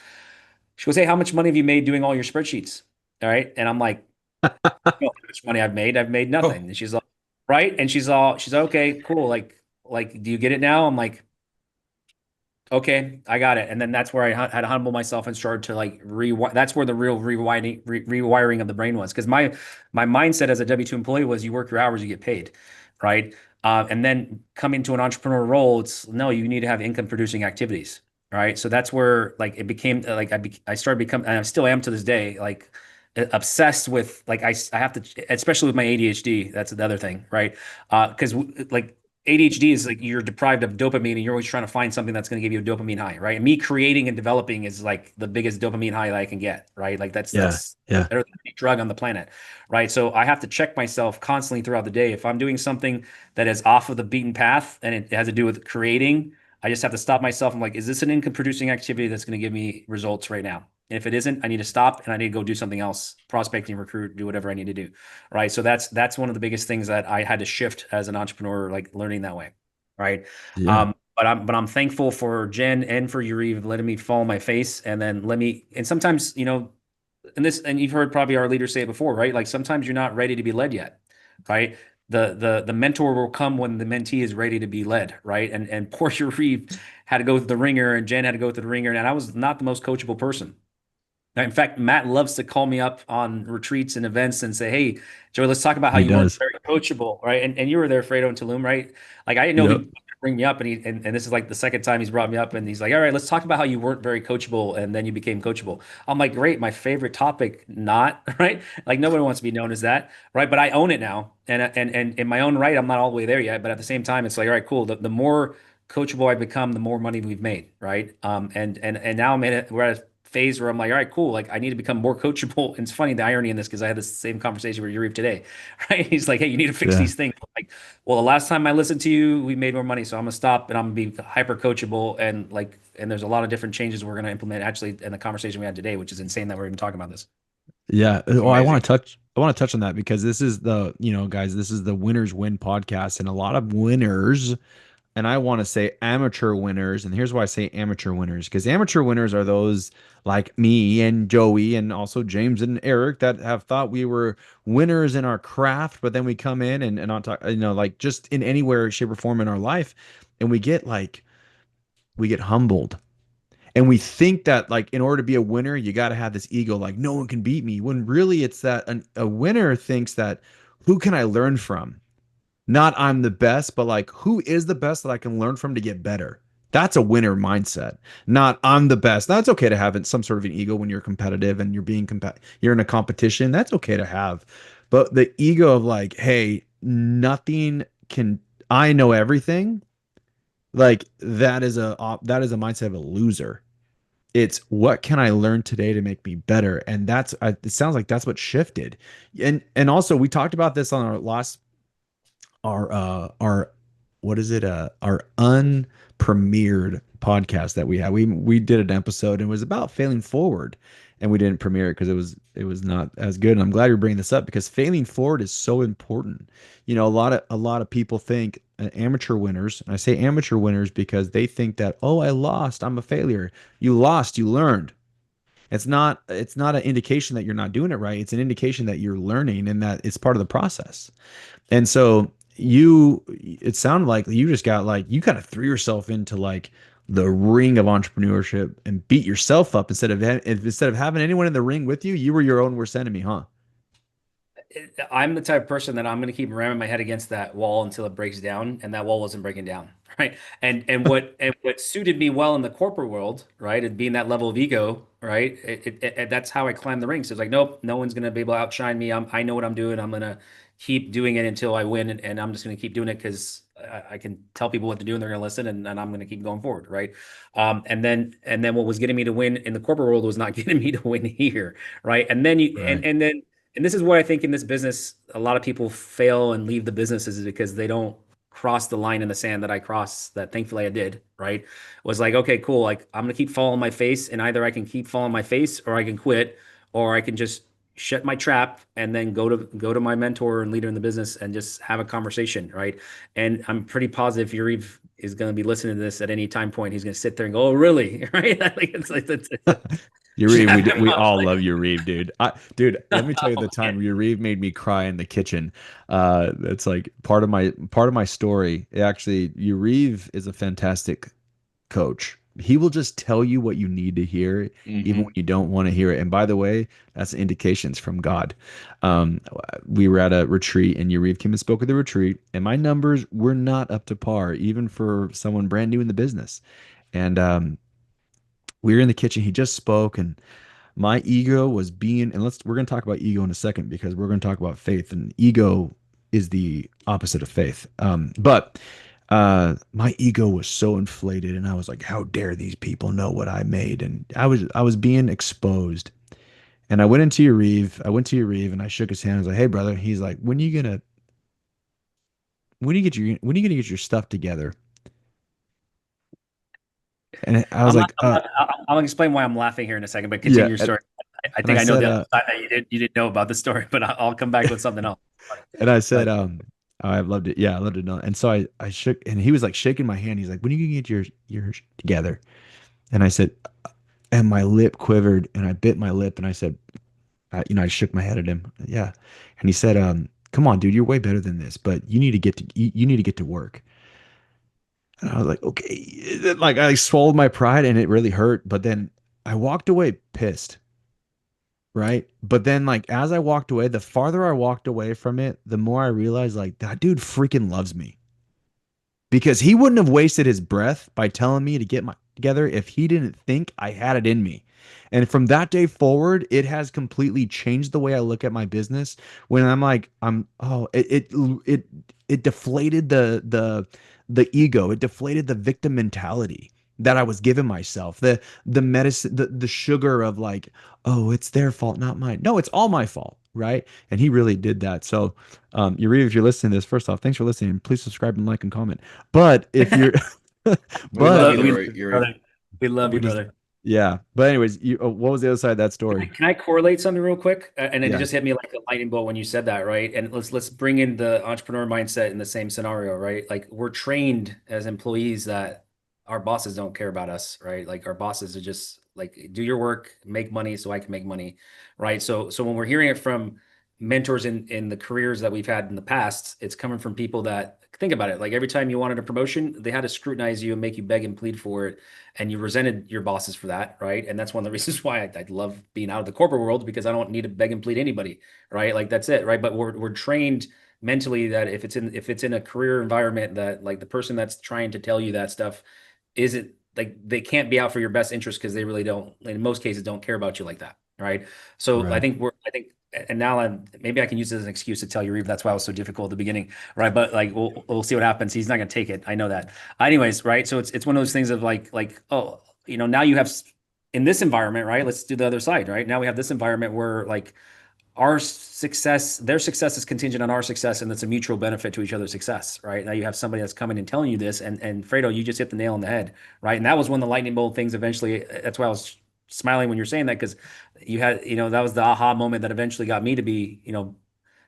"Hey, how much money have you made doing all your spreadsheets?" All right, and I'm like, "You know how much money I've made? I've made Oh, nothing." And she's like, right? And she's like, okay, cool. Like, like, do you get it now? I'm like, okay, I got it. And then that's where I had to humble myself and started to like rewire. That's where the real rewiring of the brain was. Because my mindset as a W-2 employee was you work your hours, you get paid, right? And then coming to an entrepreneur role, it's no, you need to have income producing activities, right? So that's where like it became like I started becoming, and I still am to this day, like obsessed with like I have to, especially with my ADHD. That's the other thing, right? Because like ADHD is like you're deprived of dopamine and you're always trying to find something that's going to give you a dopamine high, right? And me creating and developing is like the biggest dopamine high that I can get, right? Like that's Yeah. that's Yeah. better than any drug on the planet, right? So I have to check myself constantly throughout the day. If I'm doing something that is off of the beaten path and it has to do with creating, I just have to stop myself. I'm like, is this an income producing activity that's going to give me results right now? And if it isn't, I need to stop and I need to go do something else, prospecting, recruit, do whatever I need to do, right? So that's one of the biggest things that I had to shift as an entrepreneur, like learning that way, right? Yeah. But I'm thankful for Jen and for Yuri letting me fall on my face and then let me. And sometimes, and you've heard probably our leaders say it before, right? Like sometimes you're not ready to be led yet, right? The mentor will come when the mentee is ready to be led, right? And poor Yuri had to go through the ringer, and Jen had to go through the ringer, and I was not the most coachable person. In fact, Matt loves to call me up on retreats and events and say, "Hey, Joey, let's talk about how He you weren't does. very coachable, right?" And you were there, Fredo and Tulum, right? Like I didn't know Yep. he'd bring me up, and this is like the second time he's brought me up, and he's like, "All right, let's talk about how you weren't very coachable, and then you became coachable." I'm like, "Great, my favorite topic, not right? Like nobody wants to be known as that, right? But I own it now, and in my own right, I'm not all the way there yet, but at the same time, it's like, all right, cool. The more coachable I become, the more money we've made, right? And now we're at a phase where I'm like, all right, cool. Like I need to become more coachable. And it's funny the irony in this because I had the same conversation with Yuri today, right? He's like, hey, you need to fix Yeah. these things. I'm like, well, the last time I listened to you, we made more money, so I'm gonna stop and I'm gonna be hyper coachable and there's a lot of different changes we're gonna implement actually in the conversation we had today, which is insane that we're even talking about this. Yeah. It's Well, amazing. I want to touch on that because this is the, guys, this is the Winners Win podcast, and a lot of winners, and I want to say amateur winners. And here's why I say amateur winners, because amateur winners are those like me and Joey and also James and Eric that have thought we were winners in our craft, but then we come in and not talk, like just in anywhere, shape, or form in our life, and we get humbled. And we think that like in order to be a winner, you got to have this ego, like no one can beat me. When really it's that a winner thinks that who can I learn from? Not I'm the best, but like who is the best that I can learn from to get better? That's a winner mindset. Not I'm the best. That's okay to have some sort of an ego when you're competitive and you're in a competition. That's okay to have. But the ego of like, hey, nothing can I know everything, like that is a mindset of a loser. It's what can I learn today to make me better? And it sounds like that's what shifted. And also we talked about this on our what is it, our unpremiered podcast that we had. We did an episode and it was about failing forward, and we didn't premiere it because it was not as good. And I'm glad you're bringing this up because failing forward is so important. A lot of people think amateur winners, and I say amateur winners because they think that, oh, I lost, I'm a failure. You lost, you learned. It's not an indication that you're not doing it right. It's an indication that you're learning and that it's part of the process. And so it sounded like you kind of threw yourself into like the ring of entrepreneurship and beat yourself up instead of having anyone in the ring with you. You were your own worst enemy, huh? I'm the type of person that I'm going to keep ramming my head against that wall until it breaks down, and that wall wasn't breaking down, right? And what suited me well in the corporate world, right, and being that level of ego, right? That's how I climbed the ranks. It's like, nope, no one's going to be able to outshine me. I know what I'm doing. I'm going to keep doing it until I win, and I'm just going to keep doing it because I can tell people what to do and they're going to listen, and I'm going to keep going forward, right? And then what was getting me to win in the corporate world was not getting me to win here, right? And then you Right. and then and this is what I think in this business, a lot of people fail and leave the businesses is because they don't cross the line in the sand that I crossed, that thankfully I did, right? Was like, okay, cool. Like I'm gonna keep falling on my face, and either I can keep falling on my face or I can quit, or I can just shut my trap and then go to my mentor and leader in the business and just have a conversation, right? And I'm pretty positive Yuri is going to be listening to this at any time point. He's going to sit there and go, "Oh, really?" Right? Like it's Yariv, we all love Yariv, dude. Dude, let me tell you the time Yariv made me cry in the kitchen. That's like part of my story. Actually, Yariv is a fantastic coach. He will just tell you what you need to hear, even when you don't want to hear it. And by the way, that's indications from God. Um, we were at a retreat, and Yariv came and spoke at the retreat, and my numbers were not up to par, even for someone brand new in the business. And we were in the kitchen. He just spoke, and my ego was being, and we're going to talk about ego in a second because we're going to talk about faith, and ego is the opposite of faith. But my ego was so inflated, and I was like, how dare these people know what I made? And I was being exposed. And I went to Yariv and I shook his hand. I was like, hey brother. He's like, when are you gonna get your stuff together? And I was I'm not, like, I'll explain why I'm laughing here in a second, but yeah. continue your story. I And I think I know said, the other side that you didn't know about the story, but I'll come back with something else. and I said, But I loved it. Yeah, I loved it. And so I shook, and he was like shaking my hand. He's like, when are you gonna get your together? And I said, and my lip quivered, and I bit my lip, and I said, I shook my head at him. Yeah. And he said, come on, dude, you're way better than this, but you need to get to work. And I was like, okay. Like I swallowed my pride and it really hurt. But then I walked away pissed. Right. But then, like, as I walked away, the farther I walked away from it, the more I realized, like, that dude freaking loves me, because he wouldn't have wasted his breath by telling me to get my together if he didn't think I had it in me. And from that day forward, it has completely changed the way I look at my business. When I'm like, it deflated the ego. It deflated the victim mentality that I was giving myself. The medicine, the sugar of like, oh, it's their fault, not mine. No, it's all my fault, right? And he really did that. So, Yuri, if you're listening to this, first off, thanks for listening. Please subscribe and like and comment. But if you're, We but love you, we love you, Yuri. brother. We love we you, just, brother. yeah. But anyways, what was the other side of that story? Can I correlate something real quick? And it Yeah, just hit me like a lightning bolt when you said that, right? And let's bring in the entrepreneur mindset in the same scenario, right? Like we're trained as employees that our bosses don't care about us, right? Like our bosses are just like do your work, make money so I can make money, right? So when we're hearing it from mentors in the careers that we've had in the past, it's coming from people that think about it. Like every time you wanted a promotion, they had to scrutinize you and make you beg and plead for it, and you resented your bosses for that, right? And that's one of the reasons why I love being out of the corporate world, because I don't need to beg and plead anybody, right? Like that's it, right? But we're trained mentally that if it's in a career environment, that like the person that's trying to tell you that stuff isn't like they can't be out for your best interest, because they really don't, in most cases, don't care about you like that, right? So right. I think, and now maybe I can use this as an excuse to tell you, Reeve, that's why it was so difficult at the beginning, right? But like we'll see what happens. He's not gonna take it. I know that. Anyways, right? So it's one of those things of like oh, now you have in this environment, right? Let's do the other side, right? Now we have this environment where like our success, their success is contingent on our success, and it's a mutual benefit to each other's success, right? Now you have somebody that's coming and telling you this, and Fredo, you just hit the nail on the head, right? And that was one of the lightning bolt things. Eventually, that's why I was smiling when you're saying that, because you had, that was the aha moment that eventually got me to be,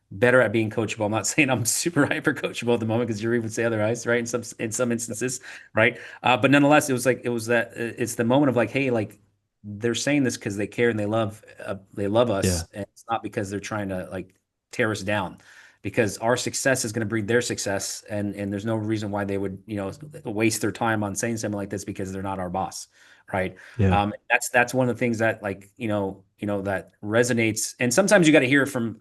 better at being coachable. I'm not saying I'm super hyper coachable at the moment, because you would say otherwise, right? In some instances, right? But nonetheless, it was like it's the moment of like, hey, like they're saying this because they care and they love Yeah, us, and it's not because they're trying to like tear us down. Because our success is going to breed their success, and there's no reason why they would waste their time on saying something like this, because they're not our boss, right? yeah, That's one of the things that like that resonates, and sometimes you got to hear it from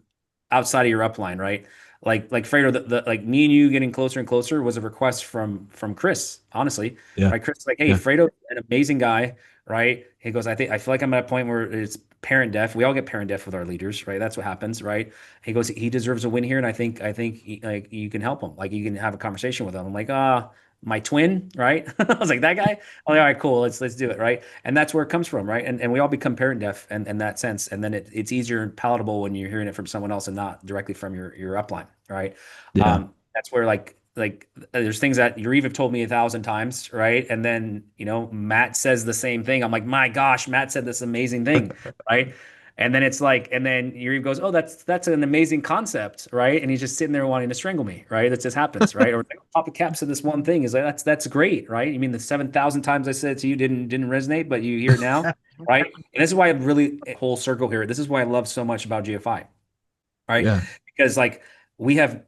outside of your upline, right? Like Fredo, the like me and you getting closer and closer was a request from Chris, honestly, yeah, right? Chris is like, hey, yeah, Fredo, an amazing guy, right? He goes, I feel like I'm at a point where it's parent deaf. We all get parent deaf with our leaders, right? That's what happens, right? He goes, he deserves a win here, and I think like you can help him, like you can have a conversation with him. I'm like, my twin, right? I was like, that guy. Oh, all right, cool. Let's do it, right? And that's where it comes from, right? And we all become parent deaf and in that sense, and then it's easier and palatable when you're hearing it from someone else and not directly from your upline, right? yeah. That's where like there's things that Yariv have told me 1,000 times, right? And then Matt says the same thing. I'm like, my gosh, Matt said this amazing thing, right? And then it's like, and then Yuri goes, "Oh, that's an amazing concept, right?" And he's just sitting there wanting to strangle me, right? That just happens, right? Or like, Papa Cap said this one thing is like, that's great, right? You mean the 7,000 times I said it to you didn't resonate, but you hear it now, right? And this is why I really whole circle here. This is why I love so much about GFI, right? Yeah. Because like we have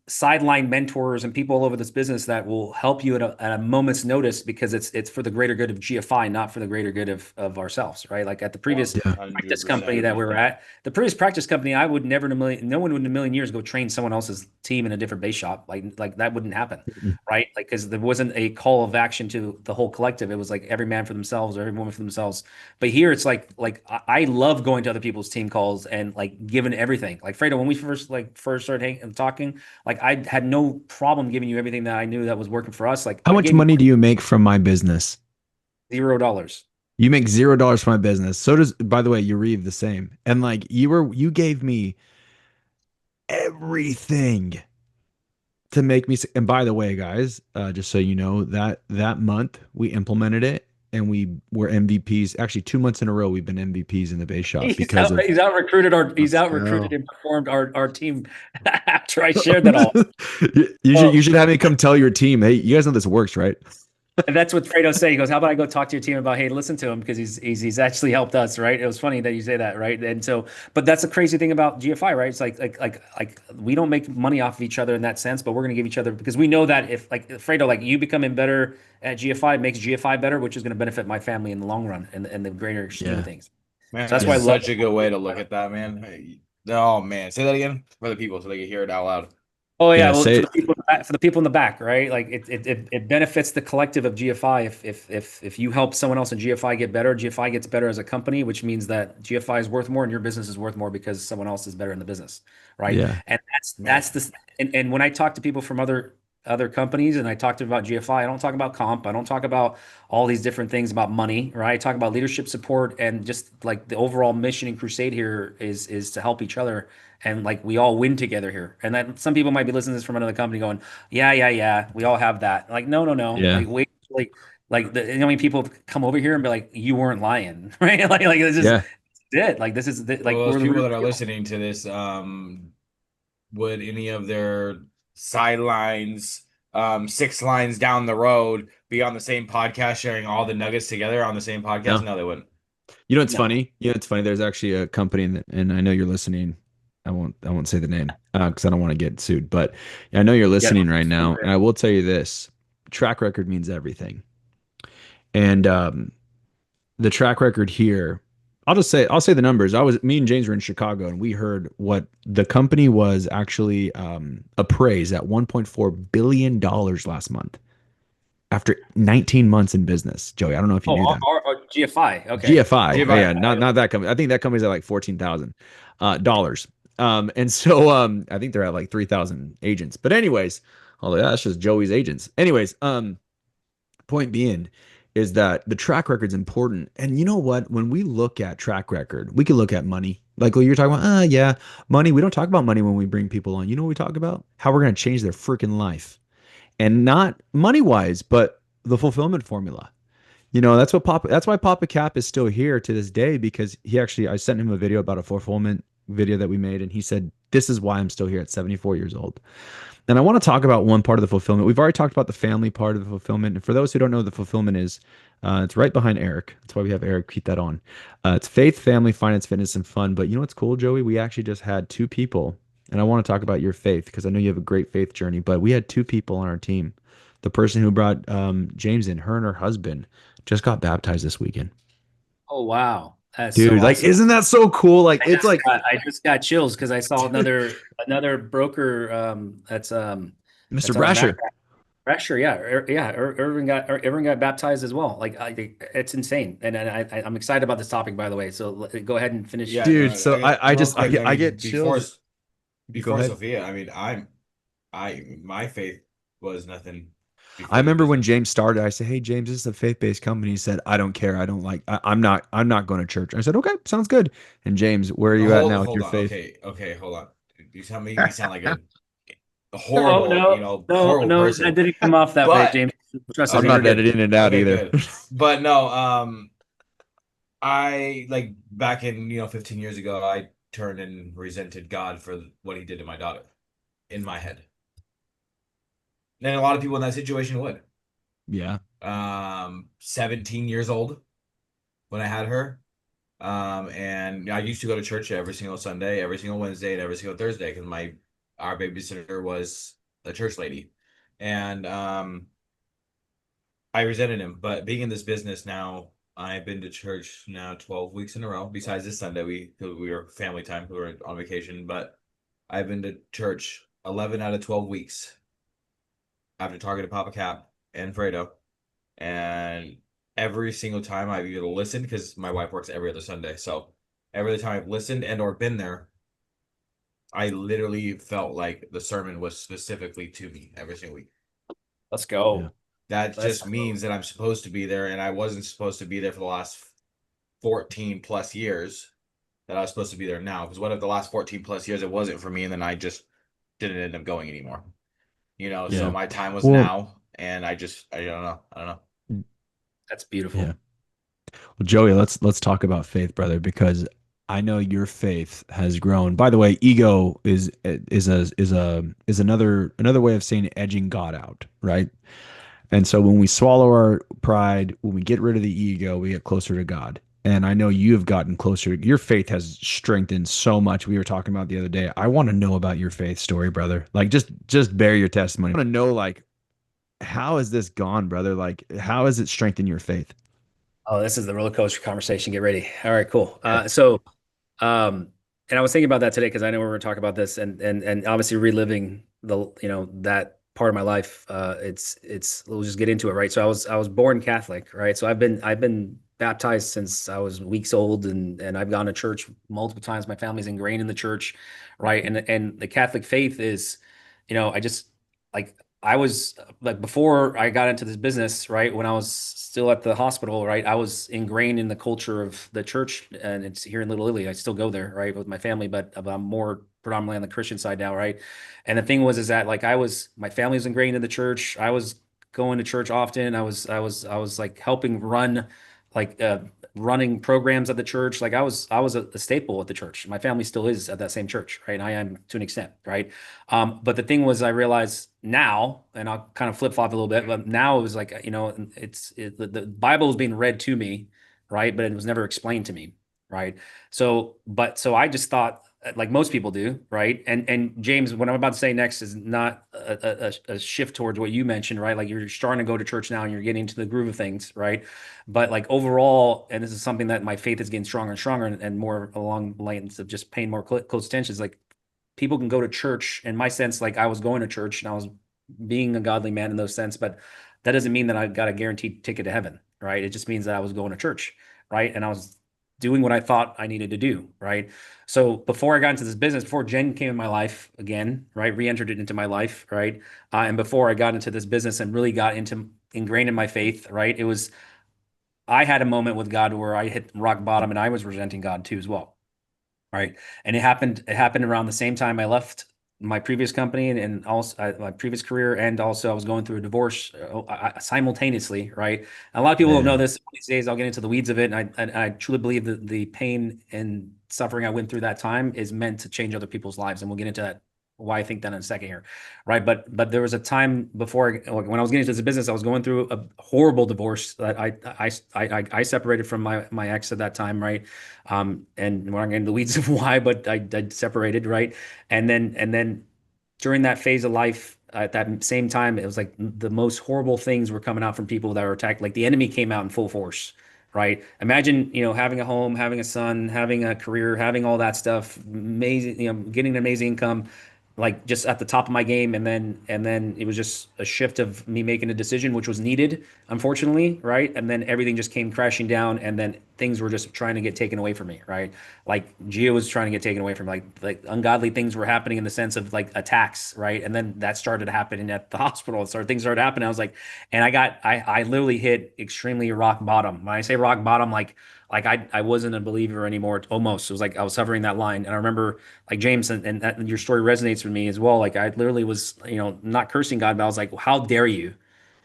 sideline mentors and people all over this business that will help you at a moment's notice because it's for the greater good of GFI, not for the greater good of ourselves, right? Like at the previous Yeah. practice company that we were at, the previous practice company, I would never in a million, no one would in a million years go train someone else's team in a different base shop. Like that wouldn't happen, right? Like because there wasn't a call of action to the whole collective. It was like every man for themselves or every woman for themselves. But here it's like I love going to other people's team calls and like giving everything. Like Fredo, when we first started hanging and talking, like I had no problem giving you everything that I knew that was working for us. Like How I much gave money do you make from my business? you $0. You make $0 from my business. So does, by the way, Yuriv the same. And like you gave me everything to make me. And by the way, guys, just so you know, that month we implemented it and we were MVPs. Actually, 2 months in a row we've been MVPs in the base shop because of. He's out recruited Let's and performed our team after I shared that all. You should have me come tell your team, hey, you guys know this works, right? And that's what Fredo said. He goes, "How about I go talk to your team about, hey, listen to him because he's actually helped us, right?" It was funny that you say that, right? And so, but that's the crazy thing about GFI, right? It's like we don't make money off of each other in that sense, but we're gonna give each other because we know that if like Fredo, like you becoming better at GFI makes GFI better, which is gonna benefit my family in the long run and the greater scheme of things. Man, So that's that's why I love such a good way to look at that, man. Hey, oh man, say that again for the people so they can hear it out loud. Oh yeah, Yeah, well say for it. the people for the people in the back, right? Like it benefits the collective of GFI if you help someone else in GFI get better, GFI gets better as a company, which means that GFI is worth more and your business is worth more because someone else is better in the business, right? Yeah. And Man. that's the and when I talk to people from other companies and I talk to them about GFI, I don't talk about comp, I don't talk about all these different things about money, right? I talk about leadership support and just like the overall mission and crusade here is to help each other and like we all win together here. And that some people might be listening to this from another company going, yeah, we all have that. Like, no. Yeah. Like wait, like the you know how many people come over here and be like, you weren't lying, right? Like this is Yeah. it. Like this is the, like Well, we're those the people real that are deal. listening to this, would any of their sidelines, 6 lines down the road, be on the same podcast, sharing all the nuggets together on the same podcast? No. No, they wouldn't. You know what's No. funny? You know what's funny? There's actually a company, and I know you're listening. I won't say the name because I don't want to get sued. But I know you're Yeah. listening right now, and I will tell you this: track record means everything. And the track record here, I'll say the numbers. Me and James were in Chicago, and we heard what the company was actually appraised at $1.4 billion last month after 19 months in business. Joey, I don't know if you knew that. Our GFI. Okay. GFI. GFI. Yeah, not that company. I think that company's at like $14,000. And so I think they're at like 3,000 agents. But anyways, although that's just Joey's agents. Anyways, point being is that the track record's important. And you know what? When we look at track record, we can look at money. Like what you're talking about, yeah, money. We don't talk about money when we bring people on. You know what we talk about? How we're going to change their freaking life. And not money wise, but the fulfillment formula. You know, that's why Papa Cap is still here to this day because I sent him a video about a fulfillment video that we made and he said, this is why I'm still here at 74 years old. And I want to talk about one part of the fulfillment. We've already talked about the family part of the fulfillment. And for those who don't know what the fulfillment is, it's right behind Eric. That's why we have Eric keep that on. It's faith, family, finance, fitness, and fun. But you know what's cool, Joey? We actually just had 2 people, and I want to talk about your faith because I know you have a great faith journey, but we had 2 people on our team. The person who brought James in, her and her husband, just got baptized this weekend. Oh wow. That's Dude, so like, awesome. isn't that so cool? Like, it's like I just got chills because I saw another broker that's Mr. that's on Brasher. Brasher, yeah, Irvin got baptized as well. Like it's insane, and I'm excited about this topic, by the way. So go ahead and finish. Yeah, Dude, no, so I real just quick, I mean, get before chills. Go before ahead. Sophia. I mean, my faith was nothing. I remember when business. James started, I said, "Hey, James, this is a faith-based company." He said, "I don't care. I don't like. I'm not going to church." I said, "Okay, sounds good." And James, where are you at now with your on. faith? Okay, hold on. You tell me you sound like a No, horrible, horrible no, person. that didn't come off that way, But James. Trust I'm me, not we're good. editing it out Okay, either. good. But no, I like back in 15 years ago, I turned and resented God for what he did to my daughter in my head. And a lot of people in that situation would. Yeah. 17 years old when I had her. And I used to go to church every single Sunday, every single Wednesday, and every single Thursday because our babysitter was a church lady. And I resented him. But being in this business now, I've been to church now 12 weeks in a row. Besides this Sunday, we were family time, we were on vacation, but I've been to church 11 out of 12 weeks after talking to Papa Cap and Fredo. And every single time I've either listened, because my wife works every other Sunday, so every time I've listened and or been there, I literally felt like the sermon was specifically to me every single week. Let's Yeah. go. That Let's just means that I'm supposed to be there, and I wasn't supposed to be there for the last 14 plus years. That I was supposed to be there now. Because what if the last 14 plus years it wasn't for me, and then I just didn't end up going anymore? So Yeah. my time was Well, now, and I don't know. I don't know. That's beautiful. yeah. Well, Joey, let's talk about faith, brother, because I know your faith has grown. By the way, ego is another way of saying edging God out, right? And so when we swallow our pride, when we get rid of the ego, we get closer to God. And I know you have gotten closer. Your faith has strengthened so much. We were talking about the other day. I want to know about your faith story, brother. Like just bear your testimony. I want to know like how has this gone, brother? Like how has it strengthened your faith? Oh, this is the roller coaster conversation. Get ready. All right, cool. And I was thinking about that today because I know we were talking about this and obviously reliving that part of my life. We'll just get into it, right? So I was born Catholic, right? So I've been baptized since I was weeks old, and I've gone to church multiple times. My family's ingrained in the church, right? And the Catholic faith is, I just like I was like before I got into this business, right? When I was still at the hospital, right? I was ingrained in the culture of the church, and it's here in Little Italy. I still go there, right, with my family, but I'm more predominantly on the Christian side now, right? And the thing is that like my family was ingrained in the church. I was going to church often. I was like helping run like running programs at the church. Like I was a staple at the church. My family still is at that same church, right? And I am to an extent, right? But the thing was, I realized now, and I'll kind of flip flop a little bit, but now it was like, the Bible was being read to me, right? But it was never explained to me, right? So I just thought, like most people do, right? And James, what I'm about to say next is not a shift towards what you mentioned, right? Like you're starting to go to church now and you're getting into the groove of things, right? But like overall, and this is something that my faith is getting stronger and stronger and more along the lines of just paying more close attention, is like people can go to church. In my sense, like I was going to church and I was being a godly man in those sense, but that doesn't mean that I got a guaranteed ticket to heaven, right? It just means that I was going to church, right? And I was doing what I thought I needed to do, right? So before I got into this business, before Jen came in my life again, right, re-entered it into my life, right, and before I got into this business and really got into ingrained in my faith, right, I had a moment with God where I hit rock bottom and I was resenting God too as well, right? And it happened around the same time I left my previous company and also my previous career, and also I was going through a divorce simultaneously, right? And a lot of people don't know Yeah. this these days. I'll get into the weeds of it, and I truly believe that the pain and suffering I went through that time is meant to change other people's lives, and we'll get into that why I think that in a second here, right? But there was a time before when I was getting into this business, I was going through a horrible divorce that I separated from my ex at that time, right? And we're not getting into the weeds of why, but I separated, right? And then during that phase of life, at that same time, it was like the most horrible things were coming out from people that were attacked. Like the enemy came out in full force, right? Imagine, having a home, having a son, having a career, having all that stuff, amazing, getting an amazing income, like just at the top of my game, and then it was just a shift of me making a decision which was needed, unfortunately, right? And then everything just came crashing down, and then things were just trying to get taken away from me, right? Like Gio was trying to get taken away from me. Like ungodly things were happening in the sense of like attacks, right? And then that started happening at the hospital. Things started happening. I was like, and I literally hit extremely rock bottom. When I say rock bottom, like I wasn't a believer anymore. Almost, it was like I was hovering that line. And I remember, like James, and that, your story resonates with me as well. Like I literally was, not cursing God, but I was like, how dare you,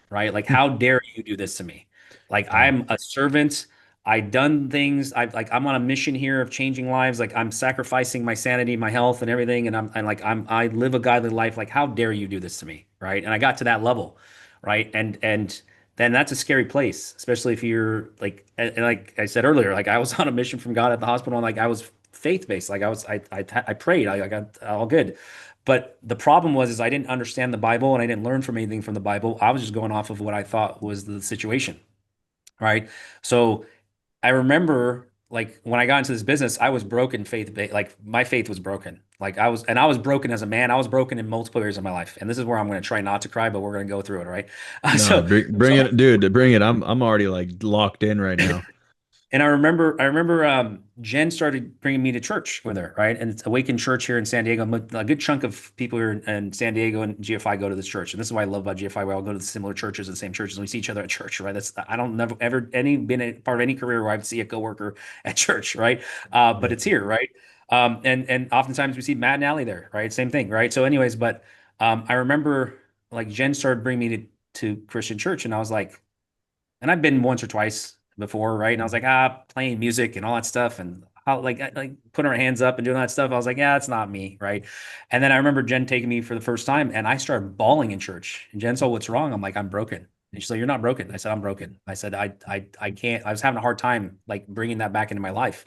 right? Like how dare you do this to me? Like Yeah. I'm a servant. I'd done things. I'm on a mission here of changing lives. Like I'm sacrificing my sanity, my health, and everything. And I live a godly life. Like how dare you do this to me, right? And I got to that level, right? And then that's a scary place, especially if you're like, and like I said earlier, like I was on a mission from God at the hospital, and like I was faith based. Like I prayed. I got all good. But the problem was is I didn't understand the Bible and I didn't learn from anything from the Bible. I was just going off of what I thought was the situation, right? So I remember like when I got into this business, I was broken like my faith was broken. Like I was broken as a man. I was broken in multiple areas of my life. And this is where I'm going to try not to cry, but we're going to go through it, right? No, bring it, dude. Bring it. I'm already like locked in right now. And I remember Jen started bringing me to church with her, right? And it's Awaken Church here in San Diego. A good chunk of people here in San Diego and GFI go to this church. And this is what I love about GFI. We all go to the similar churches, the same churches, and we see each other at church, right? That's I don't never ever been a part of any career where I see a coworker at church, right? But it's here, right? And oftentimes we see Matt and Allie there, right? Same thing, right? So, anyways, but I remember like Jen started bringing me to Christian church, and I was like, and I've been once or twice before, right? And I was like, playing music and all that stuff, and how like putting our hands up and doing that stuff. I was like, yeah, it's not me, right? And then I remember Jen taking me for the first time, and I started bawling in church. And Jen said, "What's wrong?" I'm like, "I'm broken." And she's like, "You're not broken." I said, "I'm broken." I said, I can't. I was having a hard time like bringing that back into my life."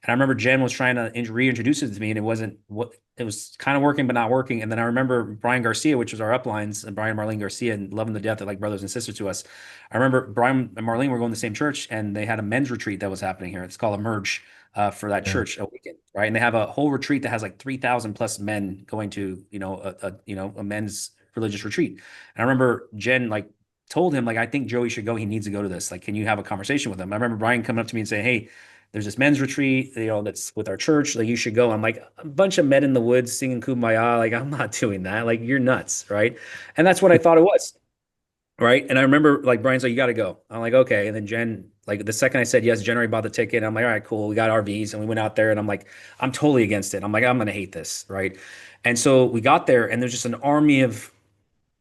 And I remember Jen was trying to reintroduce it to me, and it wasn't what it was kind of working, but not working. And then I remember Brian Garcia, which was our uplines, and Brian and Marlene Garcia, and loving the death of like brothers and sisters to us. I remember Brian and Marlene were going to the same church, and they had a men's retreat that was happening here. It's called Emerge for that Yeah. church a weekend, right? And they have a whole retreat that has like 3,000 plus men going to, a men's religious retreat. And I remember Jen like told him like, I think Joey should go. He needs to go to this. Like, can you have a conversation with him? I remember Brian coming up to me and saying, "Hey, there's this men's retreat, that's with our church. Like, you should go." I'm like, a bunch of men in the woods singing Kumbaya. Like, I'm not doing that. Like, you're nuts, right? And that's what I thought it was. Right. And I remember like Brian's like, "You got to go." I'm like, "Okay." And then Jen, like the second I said yes, Jen already bought the ticket. I'm like, "All right, cool." We got RVs and we went out there, and I'm like, I'm totally against it. I'm like, I'm going to hate this. Right. And so we got there, and there's just an army of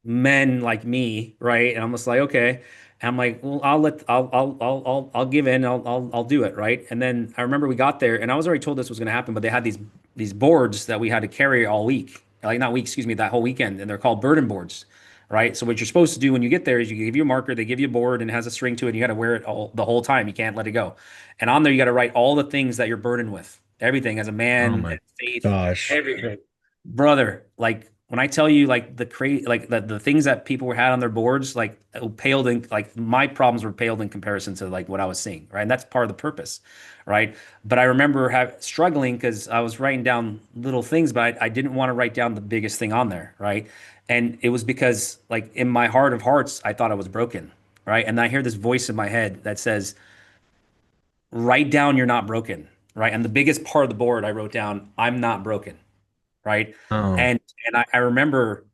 men like me. Right. And I'm just like, okay. And I'm like, well, I'll give in. I'll do it. Right. And then I remember we got there, and I was already told this was going to happen, but they had these boards that we had to carry all week, like not week, excuse me, that whole weekend. And they're called burden boards, right? So what you're supposed to do when you get there is you give you a marker, they give you a board and it has a string to it, and you got to wear it the whole time. You can't let it go. And on there, you got to write all the things that you're burdened with, everything as a Oh man, my and faith, gosh. everything. Brother, like when I tell you like the things that people had on their boards, like paled in like my problems were paled in comparison to like what I was seeing, right? And that's part of the purpose, right? But I remember struggling because I was writing down little things, but I didn't want to write down the biggest thing on there, right? And it was because like in my heart of hearts, I thought I was broken, right? And I hear this voice in my head that says, "Write down you're not broken," right? And the biggest part of the board, I wrote down, "I'm not broken," right? Oh, And I remember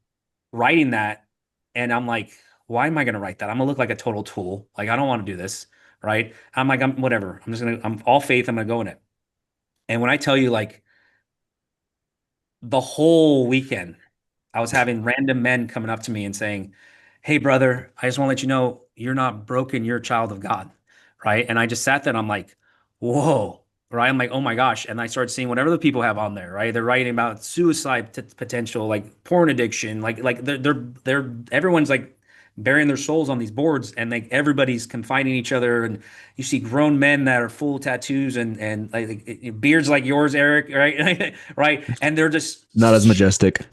writing that, and I'm like, why am I going to write that? I'm gonna look like a total tool. Like I don't want to do this, right? I'm like, I'm whatever. I'm all faith. I'm gonna go in it. And when I tell you, like the whole weekend, I was having random men coming up to me and saying, "Hey, brother, I just want to let you know you're not broken. You're a child of God." Right. And I just sat there and I'm like, whoa. Right. I'm like, oh my gosh. And I started seeing whatever the people have on there. Right. They're writing about suicide potential, like porn addiction, like everyone's like burying their souls on these boards, and like everybody's confining each other. And you see grown men that are full tattoos and like beards like yours, Eric. Right. Right. And they're just not as majestic.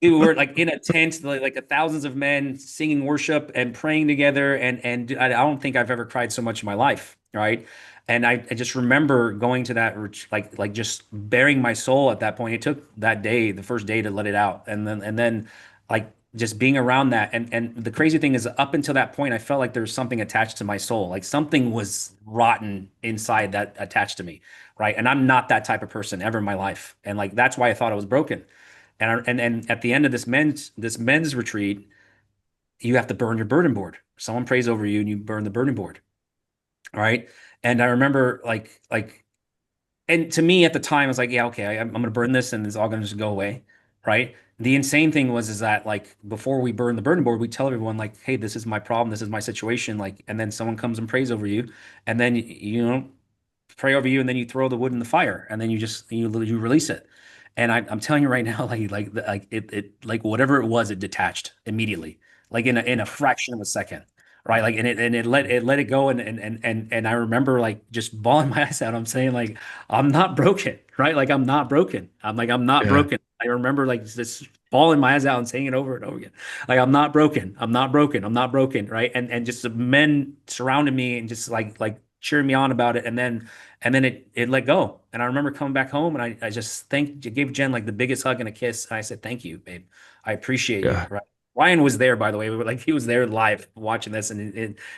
we were like in a tent, like thousands of men singing worship and praying together. And I don't think I've ever cried so much in my life, right? And I just remember going to that, like just bearing my soul at that point. It took that day, the first day, to let it out, and then like just being around that. And the crazy thing is, up until that point, I felt like there was something attached to my soul, like something was rotten inside that attached to me, right? And I'm not that type of person ever in my life, and like that's why I thought I was broken. And at the end of this men's retreat, you have to burn your burden board. Someone prays over you and you burn the burden board. All right. And I remember and to me at the time, I was like, yeah, okay, I'm going to burn this and it's all going to just go away. Right. the insane thing was is that like before we burn the burning board, we tell everyone like, hey, this is my problem, this is my situation, like, and then someone comes and prays over you, and then you know pray over you, and then you throw the wood in the fire, and then you release it. And I'm telling you right now, like it like whatever it was, it detached immediately, like in a fraction of a second, right? Like and it let it go, and I remember like just bawling my eyes out. I'm saying like I'm not broken, right? Like I'm not broken. I'm not Yeah. broken. I remember like just bawling my eyes out and saying it over and over again. Like I'm not broken. I'm not broken. I'm not broken, right? And just the men surrounded me and just like cheering me on about it, and then it let go. And I remember coming back home and I just gave Jen like the biggest hug and a kiss. And I said, thank you, babe. I appreciate you. Yeah. Right. Ryan was there, by the way. Like he was there live watching this.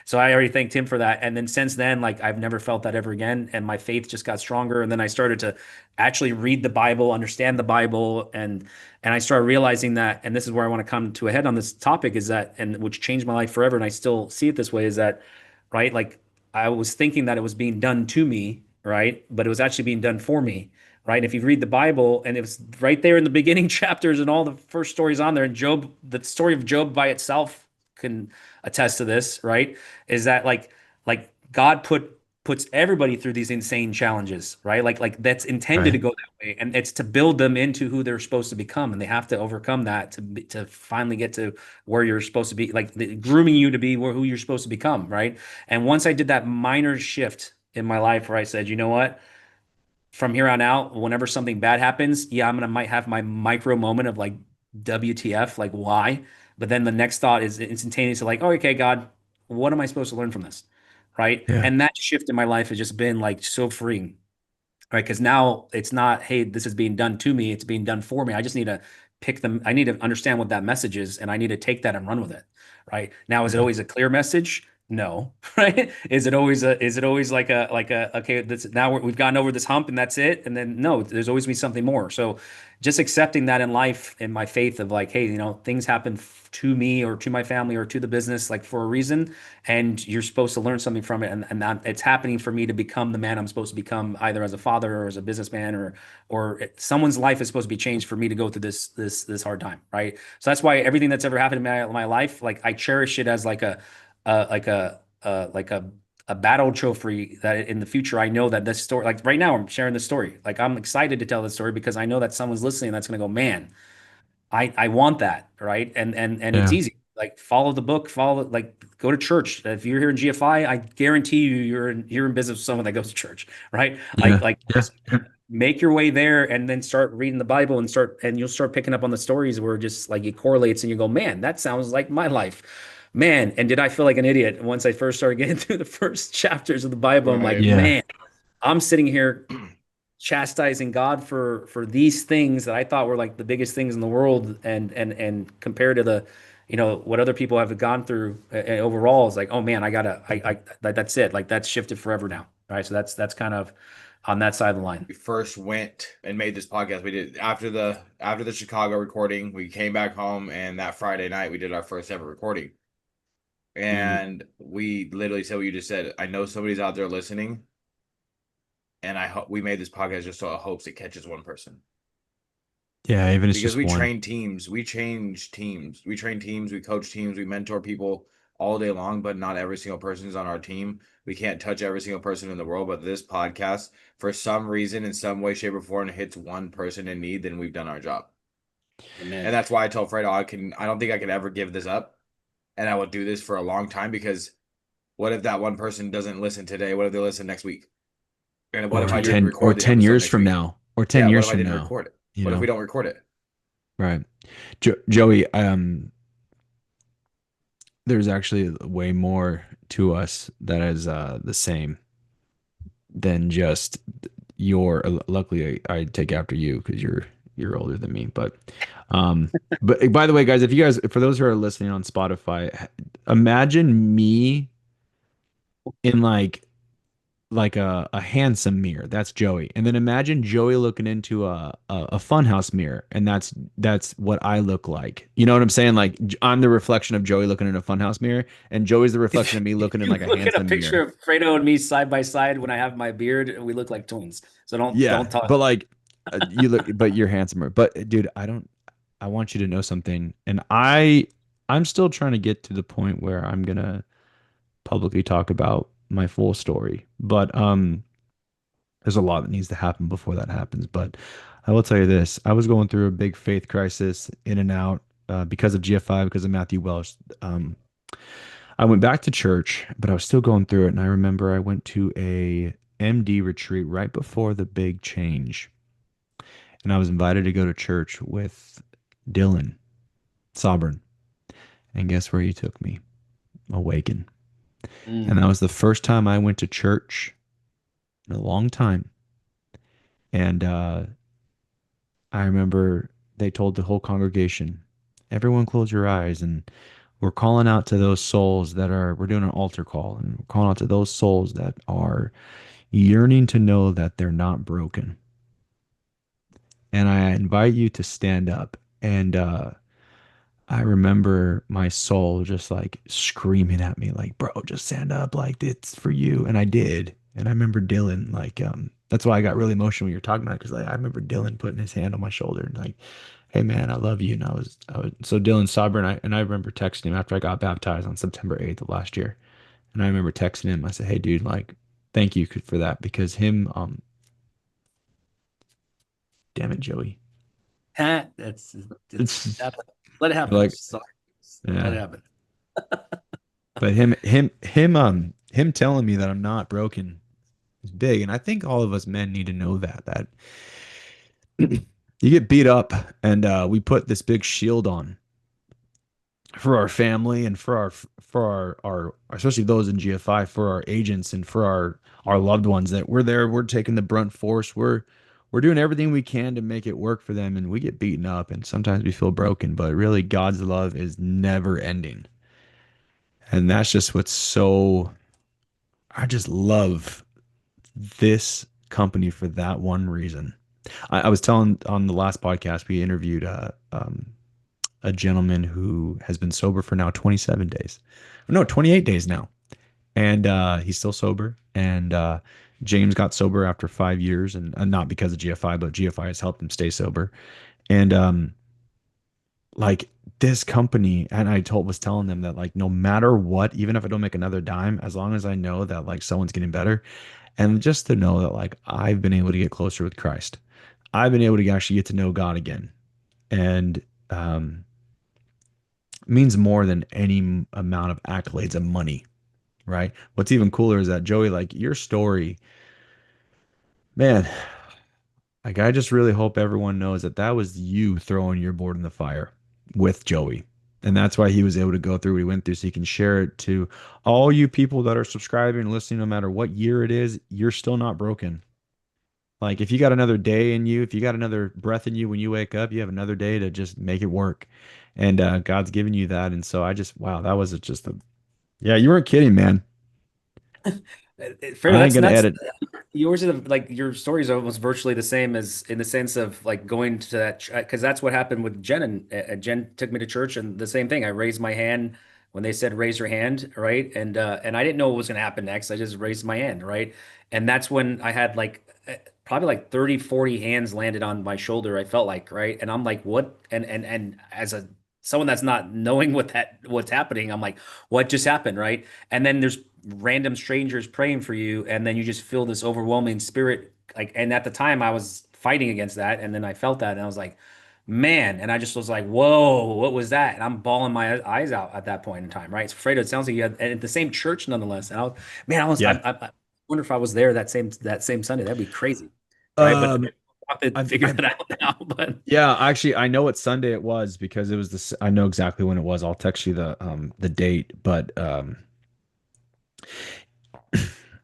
So I already thanked him for that. And then since then, like I've never felt that ever again. And my faith just got stronger. And then I started to actually read the Bible, understand the Bible. And I started realizing that, and this is where I want to come to a head on this topic is that, and which changed my life forever. And I still see it this way is that, right? Like I was thinking that it was being done to me, right? But it was actually being done for me, right? If you read the Bible, and it was right there in the beginning chapters and all the first stories on there, and Job, the story of Job by itself can attest to this, right? Is that like God puts everybody through these insane challenges, right? Like that's intended to Right. go that way, and it's to build them into who they're supposed to become, and they have to overcome that to finally get to where you're supposed to be, like grooming you to be who you're supposed to become, right? And once I did that minor shift in my life where I said, you know what? From here on out, whenever something bad happens, yeah, I'm gonna might have my micro moment of like, WTF, like why? But then the next thought is instantaneously like, oh, okay, God, what am I supposed to learn from this? Right. Yeah. And that shift in my life has just been like so freeing, right? Because now it's not, hey, this is being done to me, it's being done for me. I just need to pick them. I need to understand what that message is, and I need to take that and run with it. Right now, is it Yeah. always a clear message? No. Right? Is it always like a okay, this now we've gotten over this hump and that's it? And then no, there's always be something more. So just accepting that in life, in my faith of like, hey, things happen to me or to my family or to the business like for a reason, and you're supposed to learn something from it, and that it's happening for me to become the man I'm supposed to become, either as a father or as a businessman, or someone's life is supposed to be changed for me to go through this hard time, right? So that's why everything that's ever happened in my life, like I cherish it as like a battle trophy, that in the future I know that this story, like right now I'm sharing this story, like I'm excited to tell this story because I know that someone's listening that's going to go, man, I want that, right? And it's Yeah. easy. Like follow the book, like go to church. If you're here in GFI, I guarantee you you're in business with someone that goes to church, right? Yeah. Like Yeah. just make your way there and then start reading the Bible and you'll start picking up on the stories where just like it correlates and you go, man, that sounds like my life. Man, and did I feel like an idiot once I first started getting through the first chapters of the Bible? I'm like, Right. Yeah. man, I'm sitting here chastising God for these things that I thought were like the biggest things in the world, and compared to the, what other people have gone through, overall, is like, oh man, that's it. Like that's shifted forever now. All right. So that's kind of on that side of the line. We first went and made this podcast. We did after the Chicago recording. We came back home, and that Friday night we did our first ever recording. And we literally said what you just said. I know somebody's out there listening, and I hope we made this podcast just so it hopes it catches one person. Yeah. Even it's Because just we one. train teams, we change teams, we train teams, we coach teams, we mentor people all day long, but not every single person is on our team. We can't touch every single person in the world, but this podcast, for some reason, in some way, shape, or form, hits one person in need, then we've done our job. Amen. And that's why I told Fredo I don't think I could ever give this up, and I will do this for a long time, because what if that one person doesn't listen today? What if they listen next week? And what Or if I didn't 10 or record the 10 episode years next from week? now. Or 10 Yeah, what years if I from didn't now. record it? You What if know? we don't record it? Right. Joey, there's actually way more to us that is the same than just your luckily I take after you because you're older than me, but by the way, guys, if you guys, for those who are listening on Spotify, imagine me in like a handsome mirror. That's Joey. And then imagine Joey looking into a funhouse mirror, and that's what I look like. You know what I'm saying? Like I'm the reflection of Joey looking in a funhouse mirror, and Joey's the reflection of me looking in You like a look at a handsome picture mirror. of Fredo and me side by side when I have my beard, and we look like twins. So don't Yeah, talk. but like you look, but you're handsomer. But dude, I want you to know something. And I'm still trying to get to the point where I'm gonna publicly talk about my full story. But there's a lot that needs to happen before that happens. But I will tell you this: I was going through a big faith crisis, in and out, because of GFI, because of Matthew Welsh. I went back to church, but I was still going through it. And I remember I went to a MD retreat right before the big change, and I was invited to go to church with Dylan Sobern. And guess where he took me? Awaken. And that Mm. was the first time I went to church in a long time. And I remember they told the whole congregation, everyone close your eyes. And we're calling out to those souls that are, we're doing an altar call, and we're calling out to those souls that are yearning to know that they're not broken. And I invite you to stand up. And I remember my soul just like screaming at me, like, bro, just stand up, like it's for you. And I did. And I remember Dylan, like, that's why I got really emotional when you're talking about it, because like I remember Dylan putting his hand on my shoulder and like, hey man, I love you. And I was so Dylan Sauber, and I remember texting him after I got baptized on September 8th of last year. And I remember texting him, I said, hey dude, like, thank you for that, because him, damn it, Joey. That's It's happen. Let it happen. like, Sorry. Let it yeah. happen. But him telling me that I'm not broken is big. And I think all of us men need to know that you get beat up, and we put this big shield on for our family, and for our especially those in GFI, for our agents and for our loved ones, that we're there, we're taking the brunt force, we're doing everything we can to make it work for them, and we get beaten up and sometimes we feel broken, but really God's love is never ending. And that's just what's so, I just love this company for that one reason. I was telling on the last podcast, we interviewed a gentleman who has been sober for now 27 days. No, 28 days now. And he's still sober. And James got sober after 5 years, and not because of GFI, but GFI has helped him stay sober. And like this company, and was telling them that like no matter what, even if I don't make another dime, as long as I know that like someone's getting better, and just to know that like I've been able to get closer with Christ, I've been able to actually get to know God again, and um, means more than any amount of accolades and money, right? What's even cooler is that Joey, like your story, man, like I just really hope everyone knows that that was you throwing your board in the fire with Joey. And that's why he was able to go through what he went through, so he can share it to all you people that are subscribing and listening, no matter what year it is, you're still not broken. Like if you got another day in you, if you got another breath in you when you wake up, you have another day to just make it work. And God's given you that. And so I just, wow, that was just a, yeah, you weren't kidding, man. Fredo, I ain't that's gonna nuts. edit. Yours are like your story is almost virtually the same, as in the sense of like going to that, because that's what happened with Jen, and Jen took me to church, and the same thing. I raised my hand when they said raise your hand, right? And I didn't know what was going to happen next. I just raised my hand, right? And that's when I had like probably like 30, 40 hands landed on my shoulder, I felt like, right? And I'm like, what? And as a someone that's not knowing what's happening, I'm like, what just happened, right? And then there's random strangers praying for you, and then you just feel this overwhelming spirit, like, and at the time I was fighting against that, and then I felt that, and I was like, man, and I just was like, whoa, what was that? And I'm bawling my eyes out at that point in time, right? So Fredo, it sounds like you had at the same church nonetheless. And I was, man, Yeah. I wonder if I was there that same Sunday. That'd be crazy, right? But Um, I have to figure I that out now. But Yeah, actually, I know what Sunday it was because it was this. I know exactly when it was. I'll text you the date, but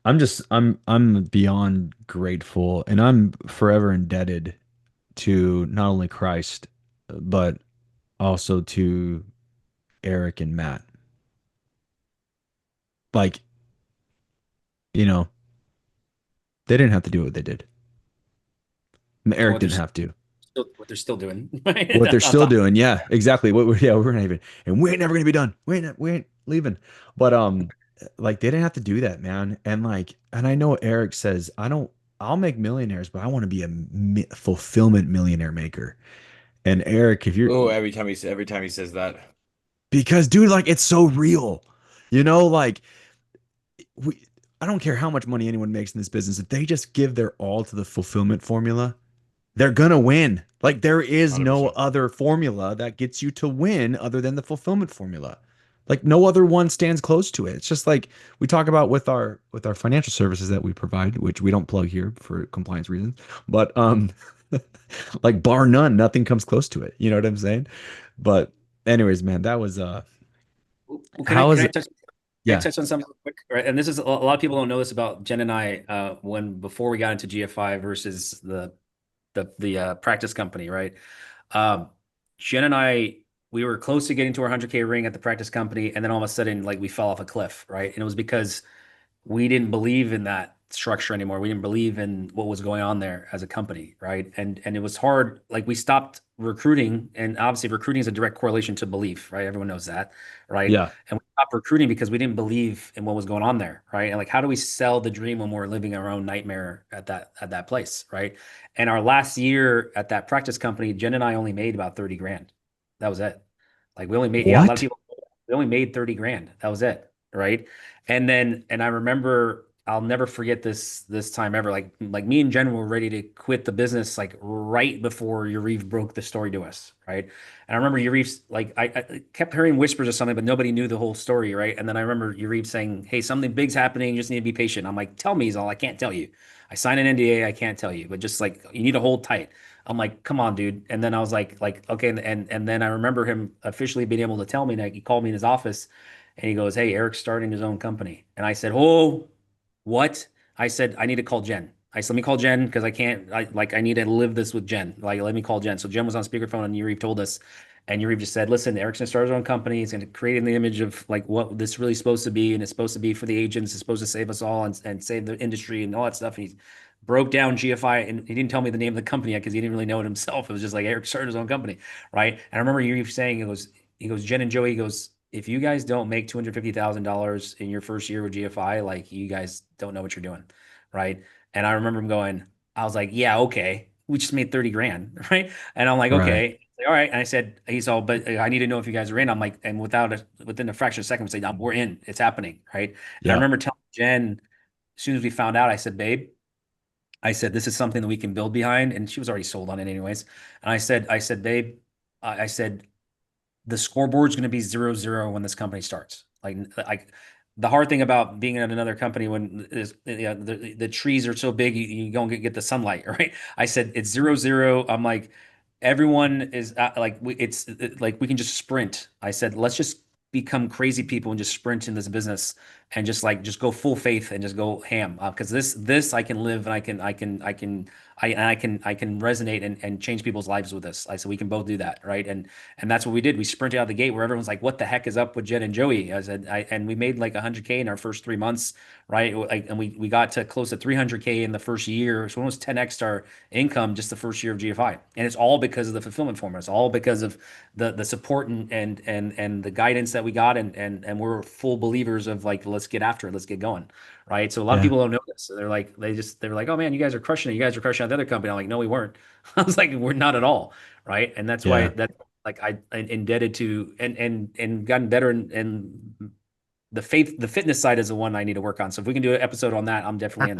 I'm beyond grateful, and I'm forever indebted to not only Christ, but also to Eric and Matt. Like, you know, they didn't have to do what they did. and Eric didn't have to. what they're still doing, right? What they're On still top. doing, yeah, exactly. We're not even, and we ain't never gonna be done. We ain't leaving. But like they didn't have to do that, man. And like, and I know Eric says, I'll make millionaires, but I want to be a fulfillment millionaire maker. And Eric, if you're Oh, every time he says that. because dude, like it's so real. You know, like we I don't care how much money anyone makes in this business. If they just give their all to the fulfillment formula, they're gonna win. Like there is no 100%. other formula that gets you to win other than the fulfillment formula. Like no other one stands close to it. It's just like we talk about with our financial services that we provide, which we don't plug here for compliance reasons. But like bar none, nothing comes close to it. You know what I'm saying? But anyways, man, that was Well, how is it? can I Yeah. touch on something real quick? Right. And this is a lot of people don't know this about Jen and I, when before we got into GFI versus the practice company, right? Um, Jen and I, we were close to getting to our 100K ring at the practice company, and then all of a sudden, like we fell off a cliff, right? And it was because we didn't believe in that structure anymore. We didn't believe in what was going on there as a company, right? And it was hard. Like we stopped recruiting, and obviously recruiting is a direct correlation to belief, right? Everyone knows that, right? Yeah. And we stopped recruiting because we didn't believe in what was going on there, right? And like, how do we sell the dream when we're living our own nightmare at that place, right? And our last year at that practice company, Jen and I only made about 30 grand. That was it. Like we only made, yeah, a lot of What? people, we only made 30 grand. That was it, right? And I remember I'll never forget this time ever. Like me and Jen were ready to quit the business like right before Yariv broke the story to us, right? And I remember Yariv's like I kept hearing whispers of something, but nobody knew the whole story, right? And then I remember Yariv saying, "Hey, something big's happening. You just need to be patient." I'm like, "Tell me, Zal. I can't tell you. I signed an NDA. I can't tell you, but just like you need to hold tight." I'm like, "Come on, dude." And then I was like, okay. And then I remember him officially being able to tell me that he called me in his office and he goes, "Hey, Eric's starting his own company." And I said, "Oh, what?" I said, "I need to call Jen." I said, "Let me call Jen because I need to live this with Jen. Like, let me call Jen." So Jen was on speakerphone and Yuriv told us. And Yuriv just said, "Listen, Eric's gonna start his own company. He's gonna create an image of like what this really supposed to be, and it's supposed to be for the agents. It's supposed to save us all and save the industry and all that stuff." And he broke down GFI, and he didn't tell me the name of the company yet because he didn't really know it himself. It was just like Eric started his own company, right? And I remember Yuriv saying, he goes, "Jen and Joey," he goes, "if you guys don't make $250,000 in your first year with GFI, like you guys don't know what you're doing." Right. And I remember him going, I was like, "Yeah, okay. We just made 30 grand." Right. And I'm like, Right. "Okay." All right. And I said, he's all, "But I need to know if you guys are in." I'm like, and within a fraction of a second, we say, "No, we're in. It's happening." Right. And I Yeah. remember telling Jen, as soon as we found out, I said, "Babe," I said, "this is something that we can build behind." And she was already sold on it anyways. And I said, "Babe," I said, "the scoreboard's going to be 0-0 when this company starts." Like the hard thing about being at another company when is the trees are so big, you don't get the sunlight, right? I said it's 0-0. I'm like, everyone is like like we can just sprint. I said, let's just become crazy people and just sprint in this business and just go full faith and just go ham, because this I can live and I can resonate and change people's lives with this. I said we can both do that, right? And that's what we did. We sprinted out the gate where everyone's like, "What the heck is up with Jen and Joey?" I said, and we made like 100K in our first 3 months, right? Like, and we got to close to 300K in the first year, so almost 10x our income just the first year of GFI, and it's all because of the fulfillment formula. It's all because of the support and the guidance that we got, and we're full believers of like, let's get after it, let's get going, right? So a lot of Yeah. people don't know this. So they're like, "Oh man, you guys are crushing it. You guys are crushing out the other company." I'm like, "No, we weren't." I was like, "We're not at all." Right. And that's why Yeah. that like I indebted to and gotten better and the fitness side is the one I need to work on. So if we can do an episode on that, I'm definitely in.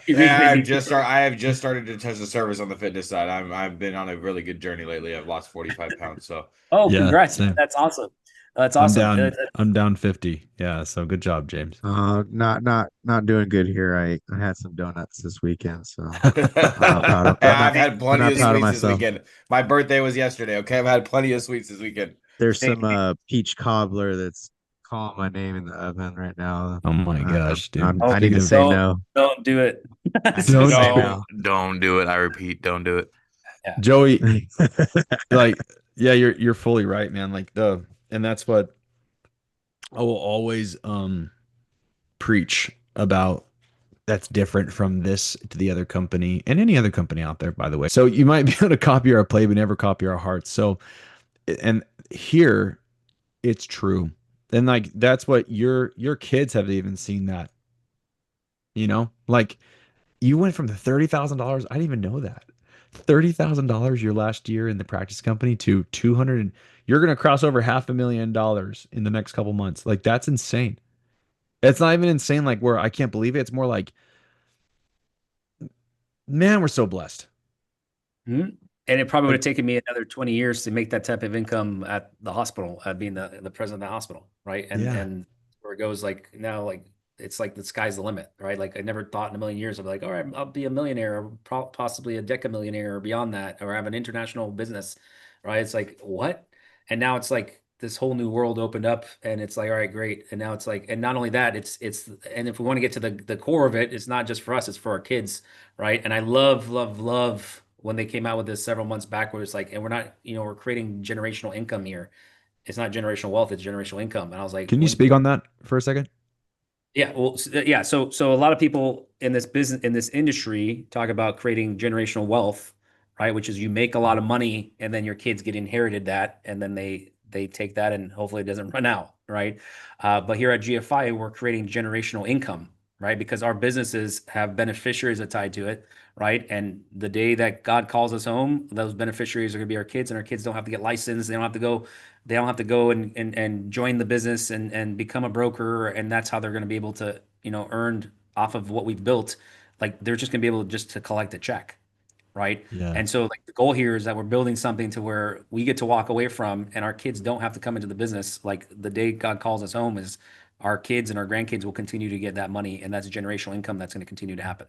You Yeah, made me. I have just started to touch the surface on the fitness side. I've been on a really good journey lately. I've lost 45 pounds. So Oh, Yeah. congrats. Same. That's awesome. That's awesome. I'm down 50. Yeah. So good job, James. Not doing good here. I had some donuts this weekend, so I'm not proud of I've had I'm plenty not of proud of sweets this myself. weekend. My birthday was yesterday. Okay, I've had plenty of sweets this weekend. There's Hey, some peach cobbler that's calling my name in the oven right now. Oh my gosh, dude. oh, I need to Speaking of say no. don't do it. I need to don't say do it, No, no. don't do it. I repeat, don't do it. Yeah. Joey, like, yeah, you're fully right, man. Like and that's what I will always preach about that's different from this to the other company and any other company out there, by the way. So you might be able to copy our play, but never copy our hearts. So, and here it's true. And like that's what your kids have even seen that, like you went from the $30,000. I didn't even know that. $30,000 your last year in the practice company to 200. You're going to cross over $500,000 in the next couple months. Like that's insane. It's not even insane like where I can't believe it. It's more like, man, we're so blessed. Mhm. And it probably would Like, have taken me another 20 years to make that type of income at the hospital, being the president of the hospital, right? yeah. And where it goes like now, like it's like the sky's the limit, right? Like I never thought in a million years I'd be like, all right, I'll be a millionaire or possibly a decamillionaire or beyond that, or have an international business, right? It's like what? And now it's like this whole new world opened up, and it's like, all right, great. And now it's like, and not only that, and if we want to get to the core of it, it's not just for us, it's for our kids, right? And I love, love, love when they came out with this several months back, where it's like, and we're not, we're creating generational income here. It's not generational wealth, it's generational income. And I was like, Can you speak on that for a second? yeah, well, yeah. So a lot of people in this business, in this industry, talk about creating generational wealth, right? Which is you make a lot of money, and then your kids get inherited that, and then they take that, and hopefully it doesn't run out, right? But here at GFI, we're creating generational income, right? Because our businesses have beneficiaries that tied to it, right? And the day that God calls us home, those beneficiaries are going to be our kids, and our kids don't have to get licensed. They don't have to go and join the business and become a broker, and that's how they're going to be able to earn off of what we've built. Like they're just going to be able just to collect a check, right? Yeah. And so like the goal here is that we're building something to where we get to walk away from, and our kids don't have to come into the business. Like the day God calls us home is our kids and our grandkids will continue to get that money, and that's generational income that's going to continue to happen,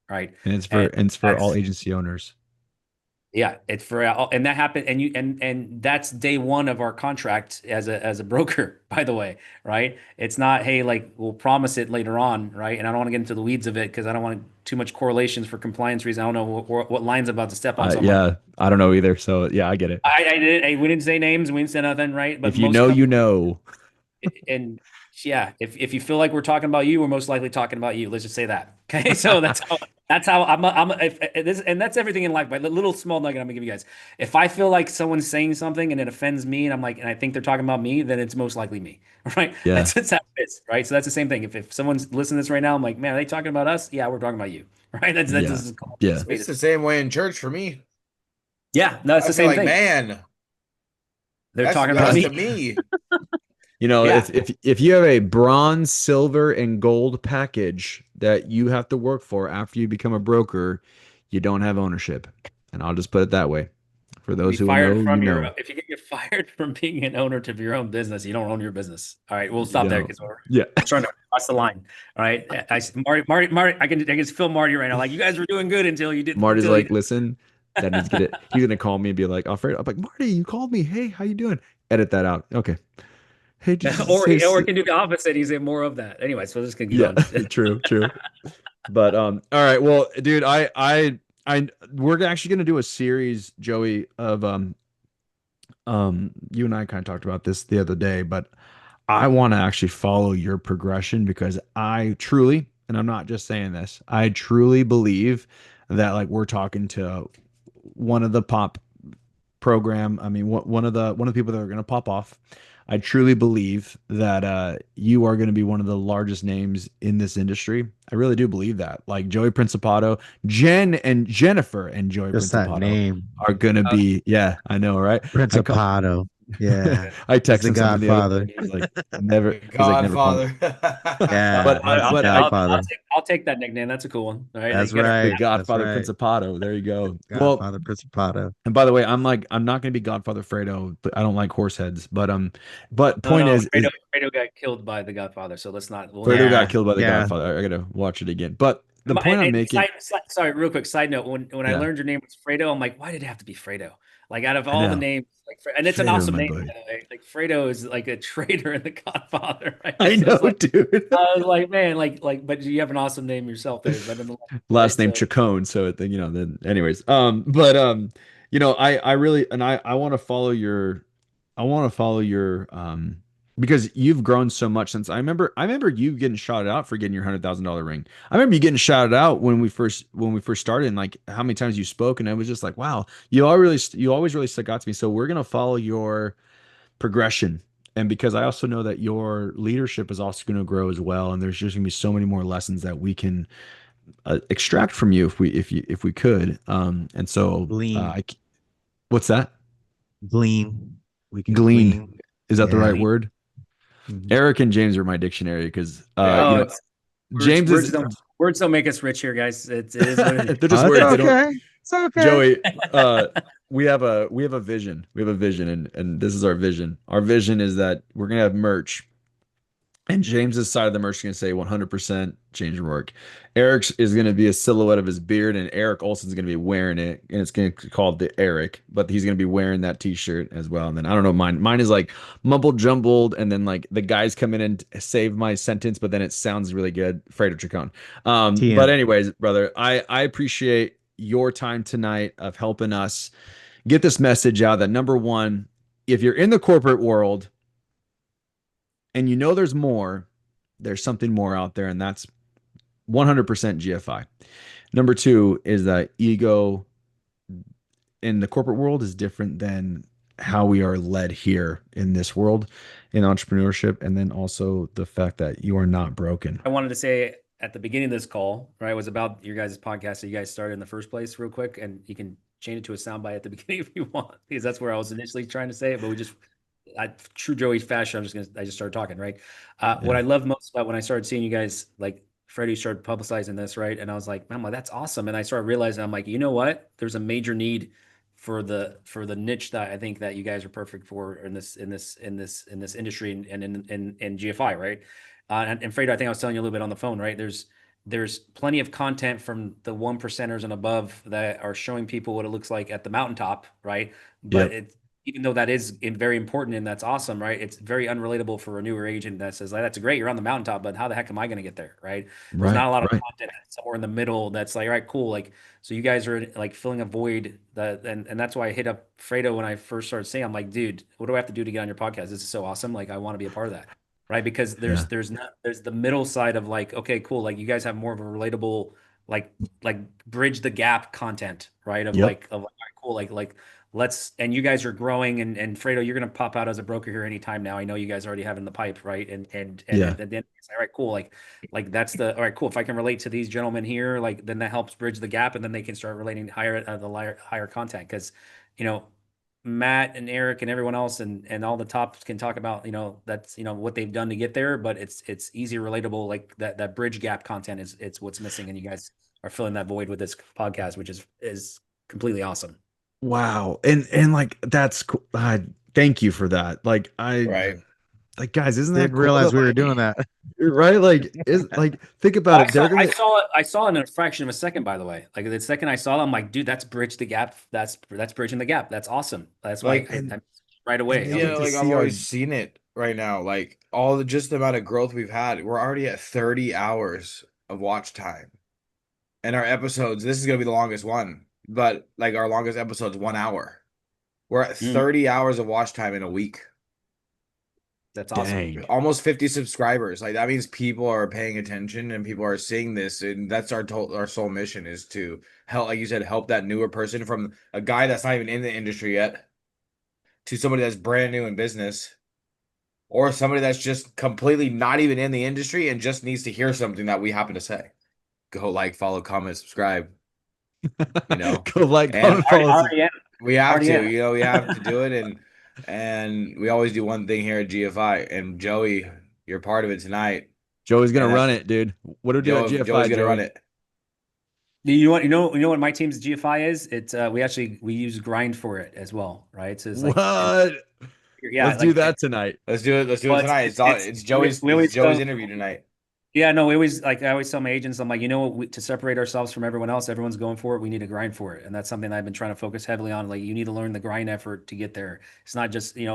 right? And And it's for all that's agency owners. yeah, it's for and that happened, and that's day one of our contract as a broker, by the way, right? It's not, hey, like we'll promise it later on, right? And I don't want to get into the weeds of it because I don't want too much correlations for compliance reasons. I don't know what line's about to step on. So I'm like, Yeah, I don't know either. So yeah, I get it. we didn't say names, we didn't say nothing, right? But If you most know, companies, you know. and yeah, if you feel like we're talking about you, we're most likely talking about you. Let's just say that. Okay, so that's how if this, and that's everything in life. But the little small nugget I'm gonna give you guys: if I feel like someone's saying something and it offends me, and I'm like, and I think they're talking about me, then it's most likely me, right? Yeah. That's how it is, right? So that's the same thing. If someone's listening to this right now, I'm like, man, are they talking about us? Yeah, we're talking about you, right? That's Yeah. just called Yeah. spade. It's the same way in church for me. Yeah, no, it's I the feel same like, thing. man, They're that's talking about that's me. to me. You know, Yeah. if you have a bronze, silver, and gold package that you have to work for after you become a broker, you don't have ownership. And I'll just put it that way. For Be those who fired know, you from know. if you get fired from being an owner to your own business, you don't own your business. All right, we'll You stop there know. because Yeah. we're trying to cross the line. All right, Marty, I can just feel Marty right now. Like you guys were doing good until you did Marty's until you like, listen, that needs to get it. He's gonna call me and be like, Alfredo. I'm like, Marty, you called me. Hey, how you doing? Edit that out. Okay. Hey, did you or say he can do the opposite. He's in more of that. Anyway, so this can keep yeah, going. true, true. But all right. Well, dude, we're actually gonna do a series, Joey, of you and I kind of talked about this the other day, but I want to actually follow your progression because I truly, and I'm not just saying this, I truly believe that like we're talking to one of the pop program. I mean, one of the people that are going to pop off. I truly believe that you are going to be one of the largest names in this industry. I really do believe that. Like Joey Principato, Jen and Jennifer and Joey Just that Principato name, are going to be. Yeah, I know, right? I call, Principato. Yeah, I he's texted the him something the other Godfather. day. He's like, never. He's like, never call me. Godfather. Yeah, But he's the I'll Godfather. take that nickname. That's a cool one. All right, That's you gotta, the right. That's Godfather right. Principato. There you go. Well, Godfather Principato. and by the way, I'm like, I'm not gonna be Godfather Fredo, but I don't like horse heads. But no, point no, is Fredo got killed by the Godfather, so let's not. We'll not Fredo got Yeah, killed by the yeah. Godfather. I gotta watch it again. But the My, point I'm and making, sorry, real quick side note. When I yeah, learned your name was Fredo, I'm like, why did it have to be Fredo? Like out of I all the know. names, like, and it's an Fredo, awesome my name, boy. by the way. Like Fredo is like a traitor in the Godfather, I right? So know, it's like dude. I was like, man, but you have an awesome name yourself there, but nonetheless, Last right? name So Chacon, so then anyways. I really and I want to follow your because you've grown so much since I remember you getting shouted out for getting your $100,000 ring. I remember you getting shouted out when we first started and like how many times you spoke and I was just like, wow, you always really stuck out to me. So we're gonna follow your progression. And because I also know that your leadership is also going to grow as well. And there's just going to be so many more lessons that we can extract from you if we could. And so Glean, what's that? glean. We can Glean. glean. Is that the Yeah. right word? Mhm. Eric and James are my dictionary because Yeah. Oh, you know it's James is words don't make us rich here, guys. It is what it is. they're just Oh, it's words. They don't. okay. It's okay. Joey, we have a vision. We have a vision, and this is our vision. Our vision is that we're gonna have merch. And James's side of the merch is going to say 100% change and work. Eric's is going to be a silhouette of his beard, and Eric Olson's going to be wearing it, and it's going to be called the Eric, but he's going to be wearing that T-shirt as well. And then I don't know, mine is like mumbled jumbled, and then like the guys come in and save my sentence, but then it sounds really good. Fredo Chacon. But TM. anyways, brother, I appreciate your time tonight of helping us get this message out that number one, if you're in the corporate world and you know there's something more out there, and that's 100% GFI. Number two is that ego in the corporate world is different than how we are led here in this world in entrepreneurship. And then also the fact that you are not broken. I wanted to say at the beginning of this call, right, was about your guys' podcast that you guys started in the first place, real quick, and you can change it to a soundbite at the beginning if you want, because that's where I was initially trying to say it, but true Joey fashion, I just started talking, right? What I love most about when I started seeing you guys, like Freddie started publicizing this, right? And I was like, man, that's awesome. And I started realizing, I'm like, you know what? There's a major need for the niche that I think that you guys are perfect for in this industry and in GFI, right? And Fredo, I think I was telling you a little bit on the phone, right? There's plenty of content from the 1%ers and above that are showing people what it looks like at the mountaintop, right? But even though that is very important and that's awesome, right? It's very unrelatable for a newer agent that says, like, that's great, you're on the mountaintop, but how the heck am I going to get there, right? There's not a lot of content somewhere in the middle that's like, all right, cool. Like, so you guys are like filling a void and that's why I hit up Fredo when I first started saying, I'm like, dude, what do I have to do to get on your podcast? This is so awesome. Like, I want to be a part of that. Right. Because there's the middle side of like, okay, cool. Like you guys have more of a relatable, like bridge the gap content, right? Of like, all right, cool. Like, and you guys are growing and Fredo, you're going to pop out as a broker here anytime now. I know you guys already have in the pipe, right? And then it's all right, cool. Like that's all right, cool. If I can relate to these gentlemen here, like, then that helps bridge the gap and then they can start relating higher content. Cause Matt and Eric and everyone else and all the tops can talk about, that's, what they've done to get there, but it's easy, relatable, like that bridge gap content it's what's missing. And you guys are filling that void with this podcast, which is completely awesome. Wow. And like, that's cool. Thank you for that. Like like, guys, isn't that Didn't cool realize that, we were like, doing that. right? Like, think about it. I saw it in a fraction of a second, by the way. Like the second I saw it, I'm like, dude, that's bridge the gap. That's bridging the gap. That's awesome. That's why I right away. Yeah, like I've always seen it right now. Like just the amount of growth we've had. We're already at 30 hours of watch time. And our episodes, this is gonna be the longest one, but like our longest episode's 1 hour. We're at 30 hours of watch time in a week. That's awesome. Dang. Almost 50 subscribers. Like that means people are paying attention and people are seeing this, and that's our sole mission is to help, like you said, help that newer person from a guy that's not even in the industry yet to somebody that's brand new in business, or somebody that's just completely not even in the industry and just needs to hear something that we happen to say. Go like, follow, comment, subscribe. Go like, comment, follow. We have to, we have to do it, and we always do one thing here at GFI. And Joey, you're part of it tonight. Joey's gonna run it, dude. What do we do at GFI? Joey's gonna run it. You know what my team's GFI is? It's we use grind for it as well, right? So it's like what? Let's do that tonight. Let's do it tonight. It's Joey's interview tonight. Yeah, no, I always tell my agents, I'm like, to separate ourselves from everyone else, everyone's going for it. We need to grind for it. And that's something I've been trying to focus heavily on. Like, you need to learn the grind effort to get there. It's not just, you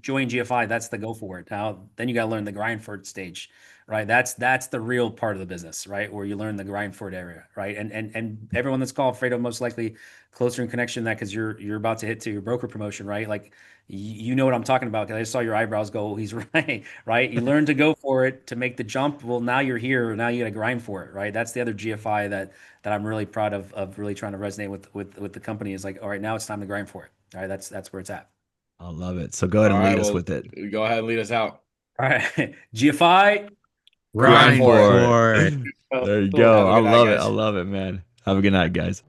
join GFI, that's the go for it. Now, then you got to learn the grind for it stage, right? That's the real part of the business, right? Where you learn the grind for it area, right? And everyone that's called Fredo, most likely closer in connection to that, because you're about to hit to your broker promotion, right? Like, you know what I'm talking about, because I just saw your eyebrows go, he's right, right? You learn to go for it to make the jump. Well, now you're here. Now you got to grind for it, right? That's the other GFI that I'm really proud of really trying to resonate with the company, is like, all right, now it's time to grind for it. All right, that's where it's at. I love it. So go ahead and lead us with it. Go ahead and lead us out. All right, GFI, Grind for it. There you Cool. go. Have a I good night, love it. guys. I love it, man. Have a good night, guys.